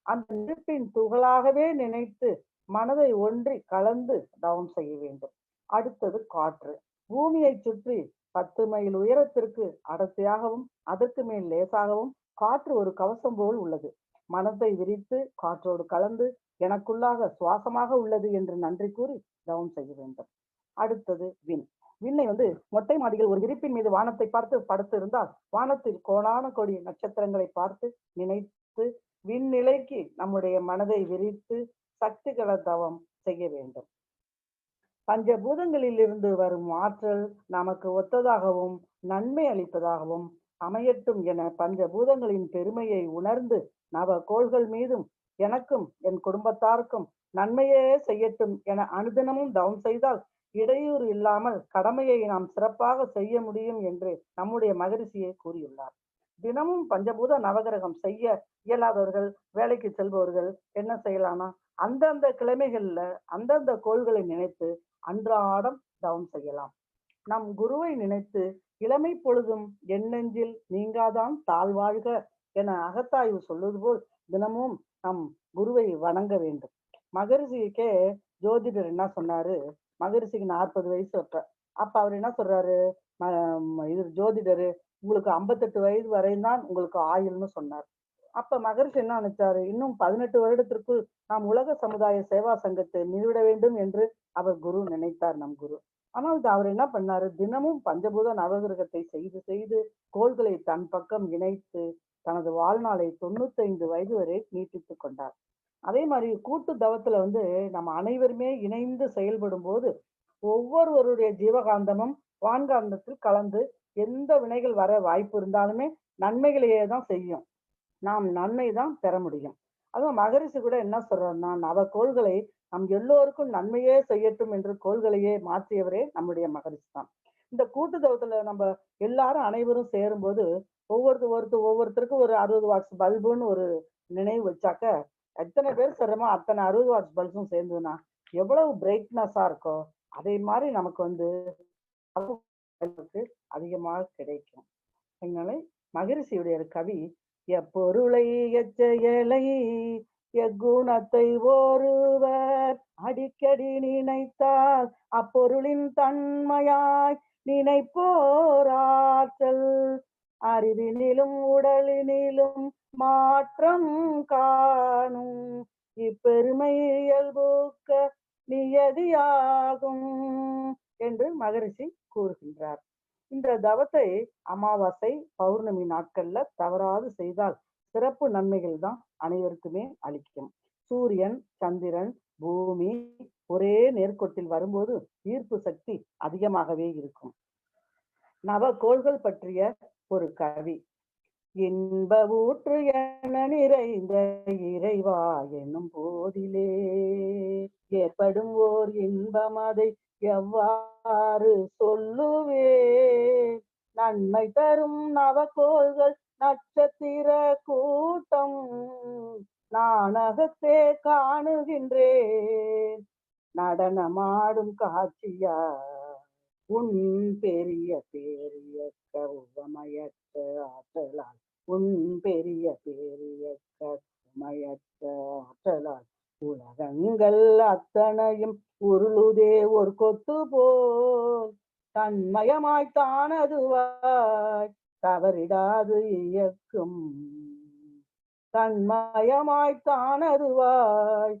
G: அந்த நெருப்பின் துகளாகவே நினைத்து மனதை ஒன்றி கலந்து தவம் செய்ய வேண்டும். அடுத்தது காற்று. பூமியை சுற்றி 10 மைல் உயரத்திற்கு அடர்த்தியாகவும் அதற்கு மேல் லேசாகவும் காற்று ஒரு கவசம் போல் உள்ளது. மனத்தை விரித்து காற்றோடு கலந்து எனக்குள்ளாக சுவாசமாக உள்ளது என்று நன்றி கூறி தவம் செய்ய வேண்டும். அடுத்தது விண். விண்ணை மொட்டை மாடியில் ஒரு விரிப்பின் மீது வானத்தை பார்த்து படுத்து இருந்தால் வானத்தில் கோடான கோடி நட்சத்திரங்களை பார்த்து நினைத்து விண்நிலைக்கு நம்முடைய மனதை விரித்து சக்திகள தவம் செய்ய வேண்டும். பஞ்சபூதங்களில் இருந்து வரும் ஆற்றல் நமக்கு ஒத்ததாகவும் நன்மை அளிப்பதாகவும் அமையட்டும் என பஞ்சபூதங்களின் பெருமையை உணர்ந்து நவ கோள்கள் மீதும் எனக்கும் என் குடும்பத்தாருக்கும் நன்மையே செய்யட்டும் என அனுதினமும் தவம் செய்தால் இடையூறு இல்லாமல் கடமையை நாம் சிறப்பாக செய்ய முடியும் என்று நம்முடைய மகரிஷியை கூறியுள்ளார். தினமும் பஞ்சபூத நவகிரகம் செய்ய இயலாதவர்கள், வேலைக்கு செல்பவர்கள் என்ன செய்யலாமா, அந்தந்த கிழமைகள்ல அந்தந்த கோள்களை நினைத்து அன்றாடம் தவம் செய்யலாம். நம் குருவை நினைத்து இளமை பொழுதும் என் நெஞ்சில் நீங்காதான் தாழ்வாழ்க என அகத்தாய்வு சொல்வது போல் தினமும் நம் குருவை வணங்க வேண்டும். மகரிஷிக்கே ஜோதிடர் என்ன சொன்னாரு, மகரிஷிக்கு 40 வயசு அப்ப அவர் என்ன சொல்றாரு, இது ஜோதிடரு உங்களுக்கு 58 வயது வரையும் தான் உங்களுக்கு ஆயுள்னு சொன்னார். அப்ப மகரிஷி என்ன நினைச்சாரு, இன்னும் 18 வருடத்திற்குள் நாம் உலக சமுதாய சேவா சங்கத்தை நிறுவிட வேண்டும் என்று அவர் குரு நினைத்தார், நம் குரு. ஆனால் அவர் என்ன பண்ணாரு, தினமும் பஞ்சபூத நவகிரகத்தை செய்து செய்து கோள்களை தன் பக்கம் இணைத்து தனது வாழ்நாளை 95 வயது வரை நீட்டித்து கொண்டார். அதே மாதிரி கூட்டு தவத்துல நம்ம அனைவருமே இணைந்து செயல்படும் போது ஒவ்வொருவருடைய ஜீவகாந்தமும் வான்காந்தத்தில் கலந்து எந்த வினைகள் வர வாய்ப்பு இருந்தாலுமே நன்மைகளையே தான் செய்யும். நாம் நன்மை தான் பெற முடியும். அதுவும் மகரிஷி கூட என்ன சொல்றாருன்னா, நவ கோள்களை நம் எல்லோருக்கும் நன்மையே செய்யட்டும் என்று கோள்களையே மாற்றியவரே நம்முடைய மகரிஷி தான். இந்த கூட்டு தவத்துல நம்ம எல்லாரும் அனைவரும் சேரும்போது ஒவ்வொருத்தருக்கும் ஒரு 60 வாட்ஸ் பல்புன்னு ஒரு நினைவு வச்சாக்க எத்தனை பேர் சொல்றோமோ அத்தனை 60 வாட்ஸ் பல்பும் சேர்ந்ததுன்னா எவ்வளவு பிரைட்னஸா இருக்கோ அதே மாதிரி நமக்கு அதிகமாக கிடைக்கும். அதனால மகரிஷியுடைய கவி, எப்பொருளை எச்செயலை எக்குணத்தை ஒருவர் அடிக்கடி நினைத்தால் அப்பொருளின் தன்மையாய் நினைப்போராற்றல் அறிவினிலும் உடலினிலும் மாற்றம் காணும் இப்பெருமை இயல்புக்க நியதியாகும் என்று மகரிஷி கூறுகின்றார். இந்த தவத்தை அமாவாசை பௌர்ணமி நாட்கள்ல தவறாது செய்தால் சிறப்பு நன்மைகள் தான் அனைவருக்குமே அளிக்கும். சூரியன், சந்திரன், பூமி ஒரே நேர்கோட்டில் வரும்போது ஈர்ப்பு சக்தி அதிகமாகவே இருக்கும். நவ கோள்கள் பற்றிய ஒரு கவி, இன்ப ஊற்று என நிறைந்த இறைவா என்னும் போதிலே ஏற்படும் ஓர் இன்பம் அதை எவ்வாறு சொல்லுவே, நன்மை தரும் நவகோள்கள் நட்சத்திர கூட்டம் நானகத்தே காணுகின்றேன் நடனமாடும் காட்சியா உன் பெரிய பேரியக்க உவமையற்ற ஆற்றலால் உன் பெரிய பேரியக்க உவமையற்ற ஆற்றலால் உலகங்கள் அத்தனையும் உருளுதே ஒரு கொத்து போல் தன்மயமாய் தானதுவாய் தவறிடாது இயக்கும் தன்மயமாய் தானதுவாய்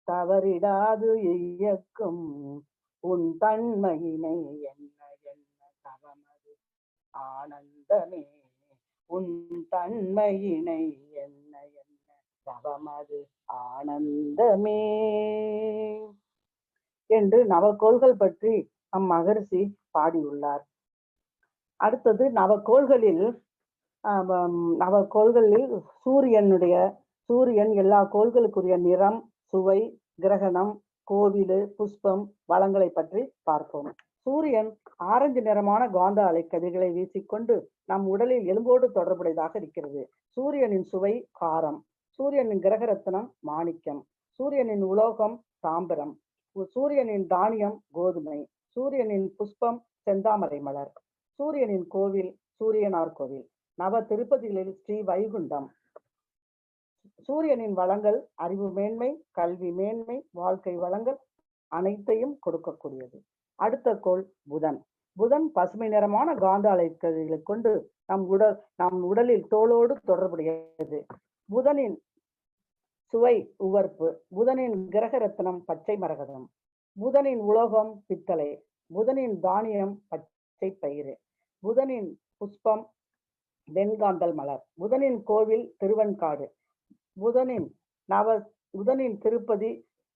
G: தவறிடாது இயக்கும் உன் தன்மையினை என்ன என்ன தவமது ஆனந்தமே உன் தன்மையினை என்ன என்ன தவமது ஆனந்தமே என்று நவகோள்கள் பற்றி நம் மகரிஷி பாடியுள்ளார். அடுத்தது நவகோள்களில் சூரியன் எல்லா கோள்களுக்குரிய நிறம், சுவை, கிரகணம், கோவிலு, புஷ்பம், வளங்களை பற்றி பார்ப்போம். சூரியன் ஆரஞ்சு நிறமான காந்த அலைக்கதிர்களை வீசிக்கொண்டு நம் உடலில் எலும்போடு தொடர்புடையதாக இருக்கிறது. சூரியனின் சுவை காரம், சூரியனின் கிரகரத்னம் மாணிக்கம், சூரியனின் உலோகம் தாம்பரம், சூரியனின் தானியம் கோதுமை, சூரியனின் புஷ்பம் செந்தாமரை மலர், சூரியனின் கோவில் சூரியனார் கோவில், நவ திருப்பதிகளில் ஸ்ரீ வைகுண்டம். சூரியனின் வளங்கள் அறிவு மேன்மை, கல்வி மேன்மை, வாழ்க்கை வளங்கள் அனைத்தையும் கொடுக்கக்கூடியது. அடுத்த கோள் புதன். புதன் பசுமை நிறமான காந்த அலைக்கதிர்களை கொண்டு நம் உடலில் தோளோடு தொடர்புடையது. புதனின் சுவை உவர்ப்பு. புதனின் கிரக ரத்னம் பச்சை மரகதம். புதனின் உலோகம் பித்தளை. புதனின் தானியம் பச்சை பயிறு. புதனின் புஷ்பம் வெண்காந்தல் மலர். புதனின் கோவில் திருவெண்காடு. புதனின் திருப்பதி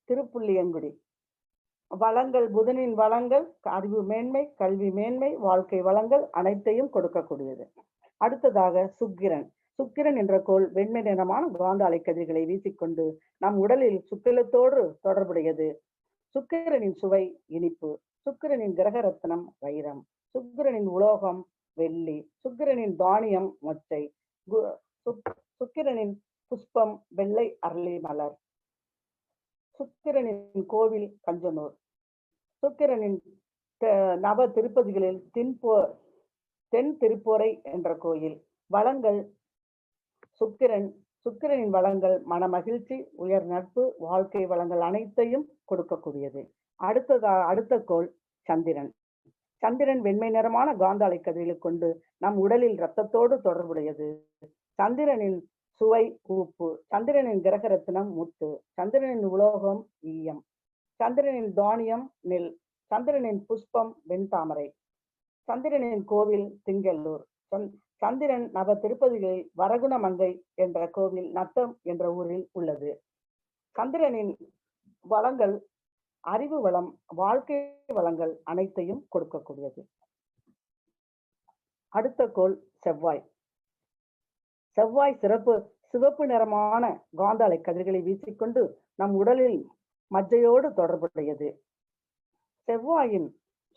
G: திருப்புள்ளியங்குடி. வளங்கள் புதனின் வளங்கள் அறிவு மேன்மை, கல்வி மேன்மை, வாழ்க்கை வளங்கள் அனைத்தையும் கொடுக்கக்கூடியது. அடுத்ததாக சுக்கிரன். சுக்கிரன் என்ற கோள் வெண்மை நிறமான காந்த அலைக்கதிர்களை வீசிக்கொண்டு நம் உடலில் சுக்கிலத்தோடு தொடர்புடையது. சுக்கிரனின் சுவை இனிப்பு. சுக்கிரனின் கிரக ரத்னம் வைரம். சுக்கிரனின் உலோகம் வெள்ளி. சுக்கிரனின் தானியம் மொச்சை. சுக்கிரனின் புஷ்பம் வெள்ளை அரளி மலர். சுக்கிரனின் கோவில் கஞ்சனூர். சுக்கிரனின் நவ திருப்பதிகளில் தென் திருப்போரை என்ற கோயில். வளங்கள் சுக்கிரனின் வளங்கள் மனமகிழ்ச்சி, உயர் நட்பு, வாழ்க்கை வளங்கள் அனைத்தையும் கொடுக்கக்கூடியது. அடுத்த கோள் சந்திரன். சந்திரன் வெண்மை நிறமான காந்த அலைக்கதிர்களை கொண்டு நம் உடலில் இரத்தத்தோடு தொடர்புடையது. சந்திரனின் சுவை உப்பு. சந்திரனின் கிரக ரத்தினம் முத்து. சந்திரனின் உலோகம் ஈயம். சந்திரனின் தானியம் நெல். சந்திரனின் புஷ்பம் வெண்தாமரை. சந்திரனின் கோவில் திங்களூர். சந்திரன் நவ திருப்பதிகளில் வரகுணமங்கை என்ற கோவில் நத்தம் என்ற ஊரில் உள்ளது. சந்திரனின் வளங்கள் அறிவு வளம், வாழ்க்கை வளங்கள் அனைத்தையும் கொடுக்கக்கூடியது. அடுத்த கோள் செவ்வாய். செவ்வாய் சிவப்பு நிறமான காந்த அலை கதிர்களை வீசிக்கொண்டு நம் உடலில் மஜ்ஜையோடு தொடர்புடையது. செவ்வாயின்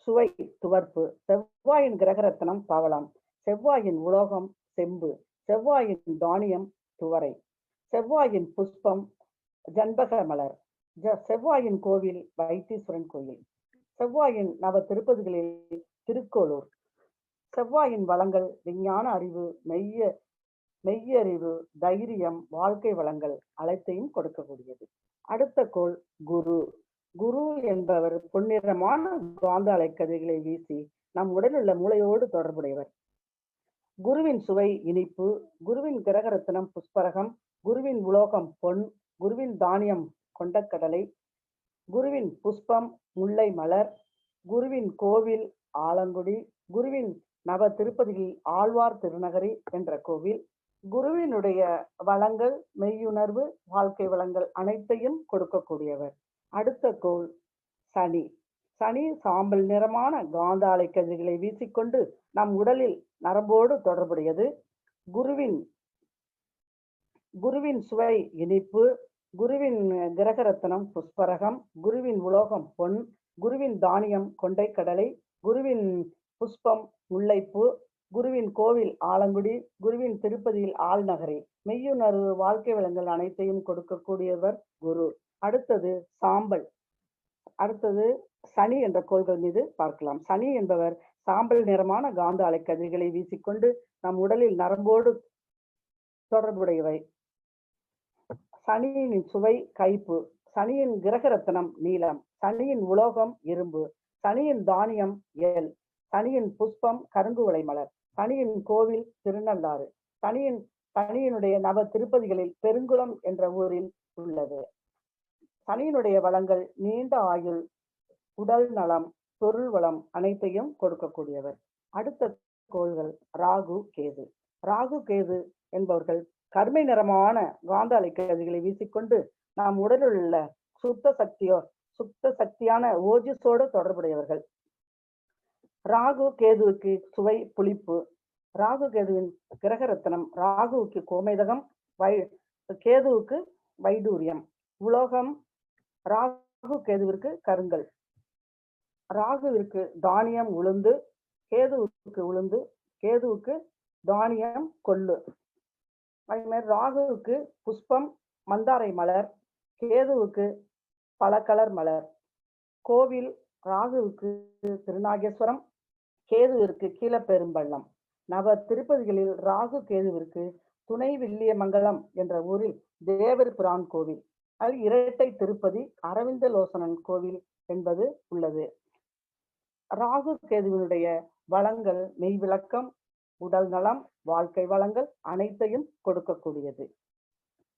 G: சுவை துவர்ப்பு. செவ்வாயின் கிரகரத்னம் பவளம். செவ்வாயின் உலோகம் செம்பு. செவ்வாயின் தானியம் துவரை. செவ்வாயின் புஷ்பம் ஜன்பக மலர். செவ்வாயின் கோவில் வைத்தீஸ்வரன் கோயில். செவ்வாயின் நவ திருப்பதிகளில் திருக்கோளூர். செவ்வாயின் வளங்கள் விஞ்ஞான அறிவு, மெய்யறிவு, தைரியம், வாழ்க்கை வளங்கள் அனைத்தையும் கொடுக்கக்கூடியது. அடுத்த கோள் குரு. குரு என்பவர் பொன்னிறமான காந்த அலைக்கதிர்களை வீசி நம் உடலுள்ள மூளையோடு தொடர்புடையவர். குருவின் சுவை இனிப்பு. குருவின் கிரகரத்னம் புஷ்பரகம். குருவின் உலோகம் பொன். குருவின் தானியம் கொண்டக்கடலை. குருவின் புஷ்பம் முல்லை மலர். குருவின் கோவில் ஆலங்குடி. குருவின் நவ திருப்பதியில் ஆழ்வார் திருநகரி என்ற கோவில். குருவினுடைய வளங்கள் மெய்யுணர்வு, வாழ்க்கை வளங்கள் அனைத்தையும் கொடுக்கக்கூடியவர். அடுத்த கோள் சனி. சனி சாம்பல் நிறமான காந்த அலைக்கதிர்களை வீசிக்கொண்டு நம் உடலில் நரம்போடு தொடர்புடையது. குருவின் சுவை இனிப்பு. குருவின் கிரகரத்னம் புஷ்பரகம். குருவின் உலோகம் பொன். குருவின் தானியம் கொண்டைக்கடலை. குருவின் புஷ்பம் முல்லைப்பூ. குருவின் கோவில் ஆலங்குடி. குருவின் திருப்பதியில் ஆள்நகரி. மெய்யுணர்வு, வாழ்க்கை வளங்கள் அனைத்தையும் கொடுக்கக்கூடியவர் குரு. அடுத்தது சாம்பல். அடுத்தது சனி என்ற கோள்கள் மீது பார்க்கலாம். சனி என்பவர் சாம்பல் நிறமான காந்த அலைக்கதிர்களை வீசிக்கொண்டு நம் உடலில் நரம்போடு தொடர்புடையவை. சனியின் சுவை கைப்பு. சனியின் கிரகரத்னம் நீலம். சனியின் உலோகம் இரும்பு. சனியின் தானியம் ஏல். சனியின் புஷ்பம் கருங்குவளை மலர். சனியின் கோவில் திருநள்ளாறு. சனியினுடைய நவ திருப்பதிகளில் பெருங்குளம் என்ற ஊரில் உள்ளது. சனியினுடைய வளங்கள் நீண்ட ஆயுள், உடல் நலம், பொருள் வளம் அனைத்தையும் கொடுக்கக்கூடியவர். அடுத்த கோள்கள் ராகு கேது. ராகு கேது என்பவர்கள் கருமை நிறமான காந்த அலைக்கதிர்களை வீசிக்கொண்டு நாம் உடலில் உள்ள சுத்த சக்தியான ஓஜஸோடு தொடர்புடையவர்கள். ராகு கேதுவுக்கு சுவை புளிப்பு. ராகு கேதுவின் கிரகரத்னம் ராகுவுக்கு கோமேதகம், கேதுவுக்கு வைடூரியம். உலோகம் ராகு கேதுவிற்கு கருங்கல். ராகுவிற்கு தானியம் உளுந்து. கேதுவுக்கு உளுந்து. கேதுவுக்கு தானியம் கொள்ளு. அதே மாதிரி ராகுவுக்கு புஷ்பம் மந்தாரை மலர். கேதுவுக்கு பல கலர் மலர். கோவில் ராகுவுக்கு திருநாகேஸ்வரம். கேதுவிற்கு கீழப்பெரும்பள்ளம். நவ திருப்பதிகளில் ராகு கேதுவிற்கு துணை வில்லியமங்கலம் என்ற ஊரில் தேவர் பிரான் கோவில், அது இரட்டை திருப்பதி அரவிந்த லோசனன் கோவில் என்பது உள்ளது. ராகு கேதுவினுடைய வளங்கள் மெய் விளக்கம், உடல் நலம், வாழ்க்கை வளங்கள் அனைத்தையும் கொடுக்கக்கூடியது.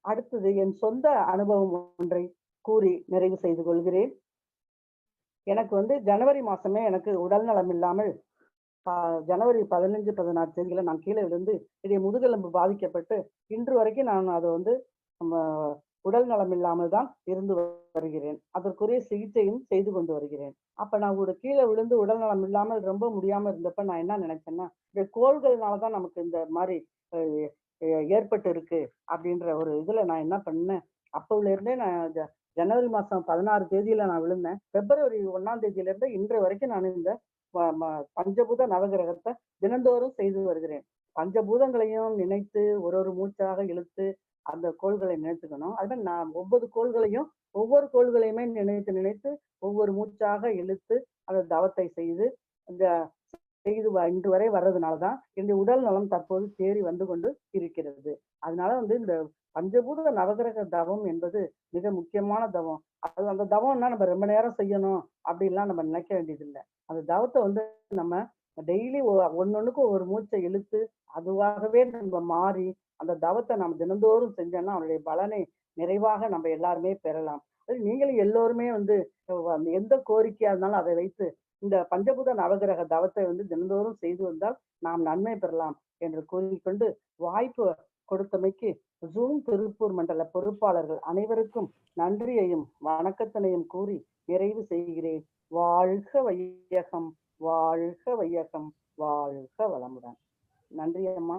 G: அடுத்தது என் சொந்த அனுபவம் ஒன்றை கூறி நிறைவு செய்து கொள்கிறேன். எனக்கு ஜனவரி மாசமே எனக்கு உடல் நலம் இல்லாமல் ஜனவரி 15, 16 தேதியில நான் கீழே விழுந்து என்னுடைய முதுகெலும்பு பாதிக்கப்பட்டு இன்று வரைக்கும் நான் அதை நம்ம உடல் நலம் இல்லாமல் தான் இருந்து வருகிறேன். அதற்குரிய சிகிச்சையும் செய்து கொண்டு வருகிறேன். அப்ப நான் கீழே விழுந்து உடல் நலம் இல்லாமல் ரொம்ப முடியாம இருந்தப்ப நான் என்ன நினைச்சேன்னா, இந்த கோள்கள்னாலதான் நமக்கு இந்த மாதிரி ஏற்பட்டு இருக்கு அப்படின்ற ஒரு இதுல நான் என்ன பண்ணேன், அப்பவுல இருந்தே நான் ஜனவரி மாசம் 16 தேதியில நான் விழுந்தேன். பிப்ரவரி 1ஆம் தேதியில இருந்து இன்று வரைக்கும் நான் இந்த பஞ்சபூத நவகிரகத்தை தினந்தோறும் செய்து வருகிறேன். பஞ்சபூதங்களையும் நினைத்து ஒரு மூச்சாக இழுத்து அந்த கோள்களை நினைத்துக்கணும். அதுதான் நான் 9 கோள்களையும் ஒவ்வொரு கோள்களையுமே நினைத்து நினைத்து ஒவ்வொரு மூச்சாக இழுத்து அந்த தவத்தை செய்து இன்று வரை வர்றதுனாலதான் என்னுடைய உடல் நலம் தற்போது தேறி வந்து கொண்டு இருக்கிறது. அதனால இந்த பஞ்சபூத நவகிரக தவம் என்பது மிக முக்கியமான தவம். அந்த தவம்னா நம்ம ரொம்ப நேரம் செய்யணும் அப்படின்லாம் நம்ம நினைக்க வேண்டியதில்லை. அந்த தவத்தை நம்ம டெய்லி ஒன்னொன்னுக்கும் ஒரு மூச்சை இழுத்து அதுவாகவே நம்ம மாறி அந்த தவத்தை நம்ம தினந்தோறும் செஞ்சோம்னா அவனுடைய பலனை நிறைவாக நம்ம எல்லாருமே பெறலாம். நீங்களும் எல்லோருமே எந்த கோரிக்கையா இருந்தாலும் அதை வைத்து இந்த பஞ்சபூத நவகிரக தவத்தை தினந்தோறும் செய்து வந்தால் நாம் நன்மை பெறலாம் என்று கூறிக்கொண்டு வாய்ப்பு கொடுத்தமைக்கு ஜூம் திருப்பூர் மண்டல பொறுப்பாளர்கள் அனைவருக்கும் நன்றியையும் வணக்கத்தினையும் கூறி நிறைவு செய்கிறேன். வாழ்க வையகம், வாழ்க வையகம், வாழ்க வளமுடன். நன்றி அம்மா.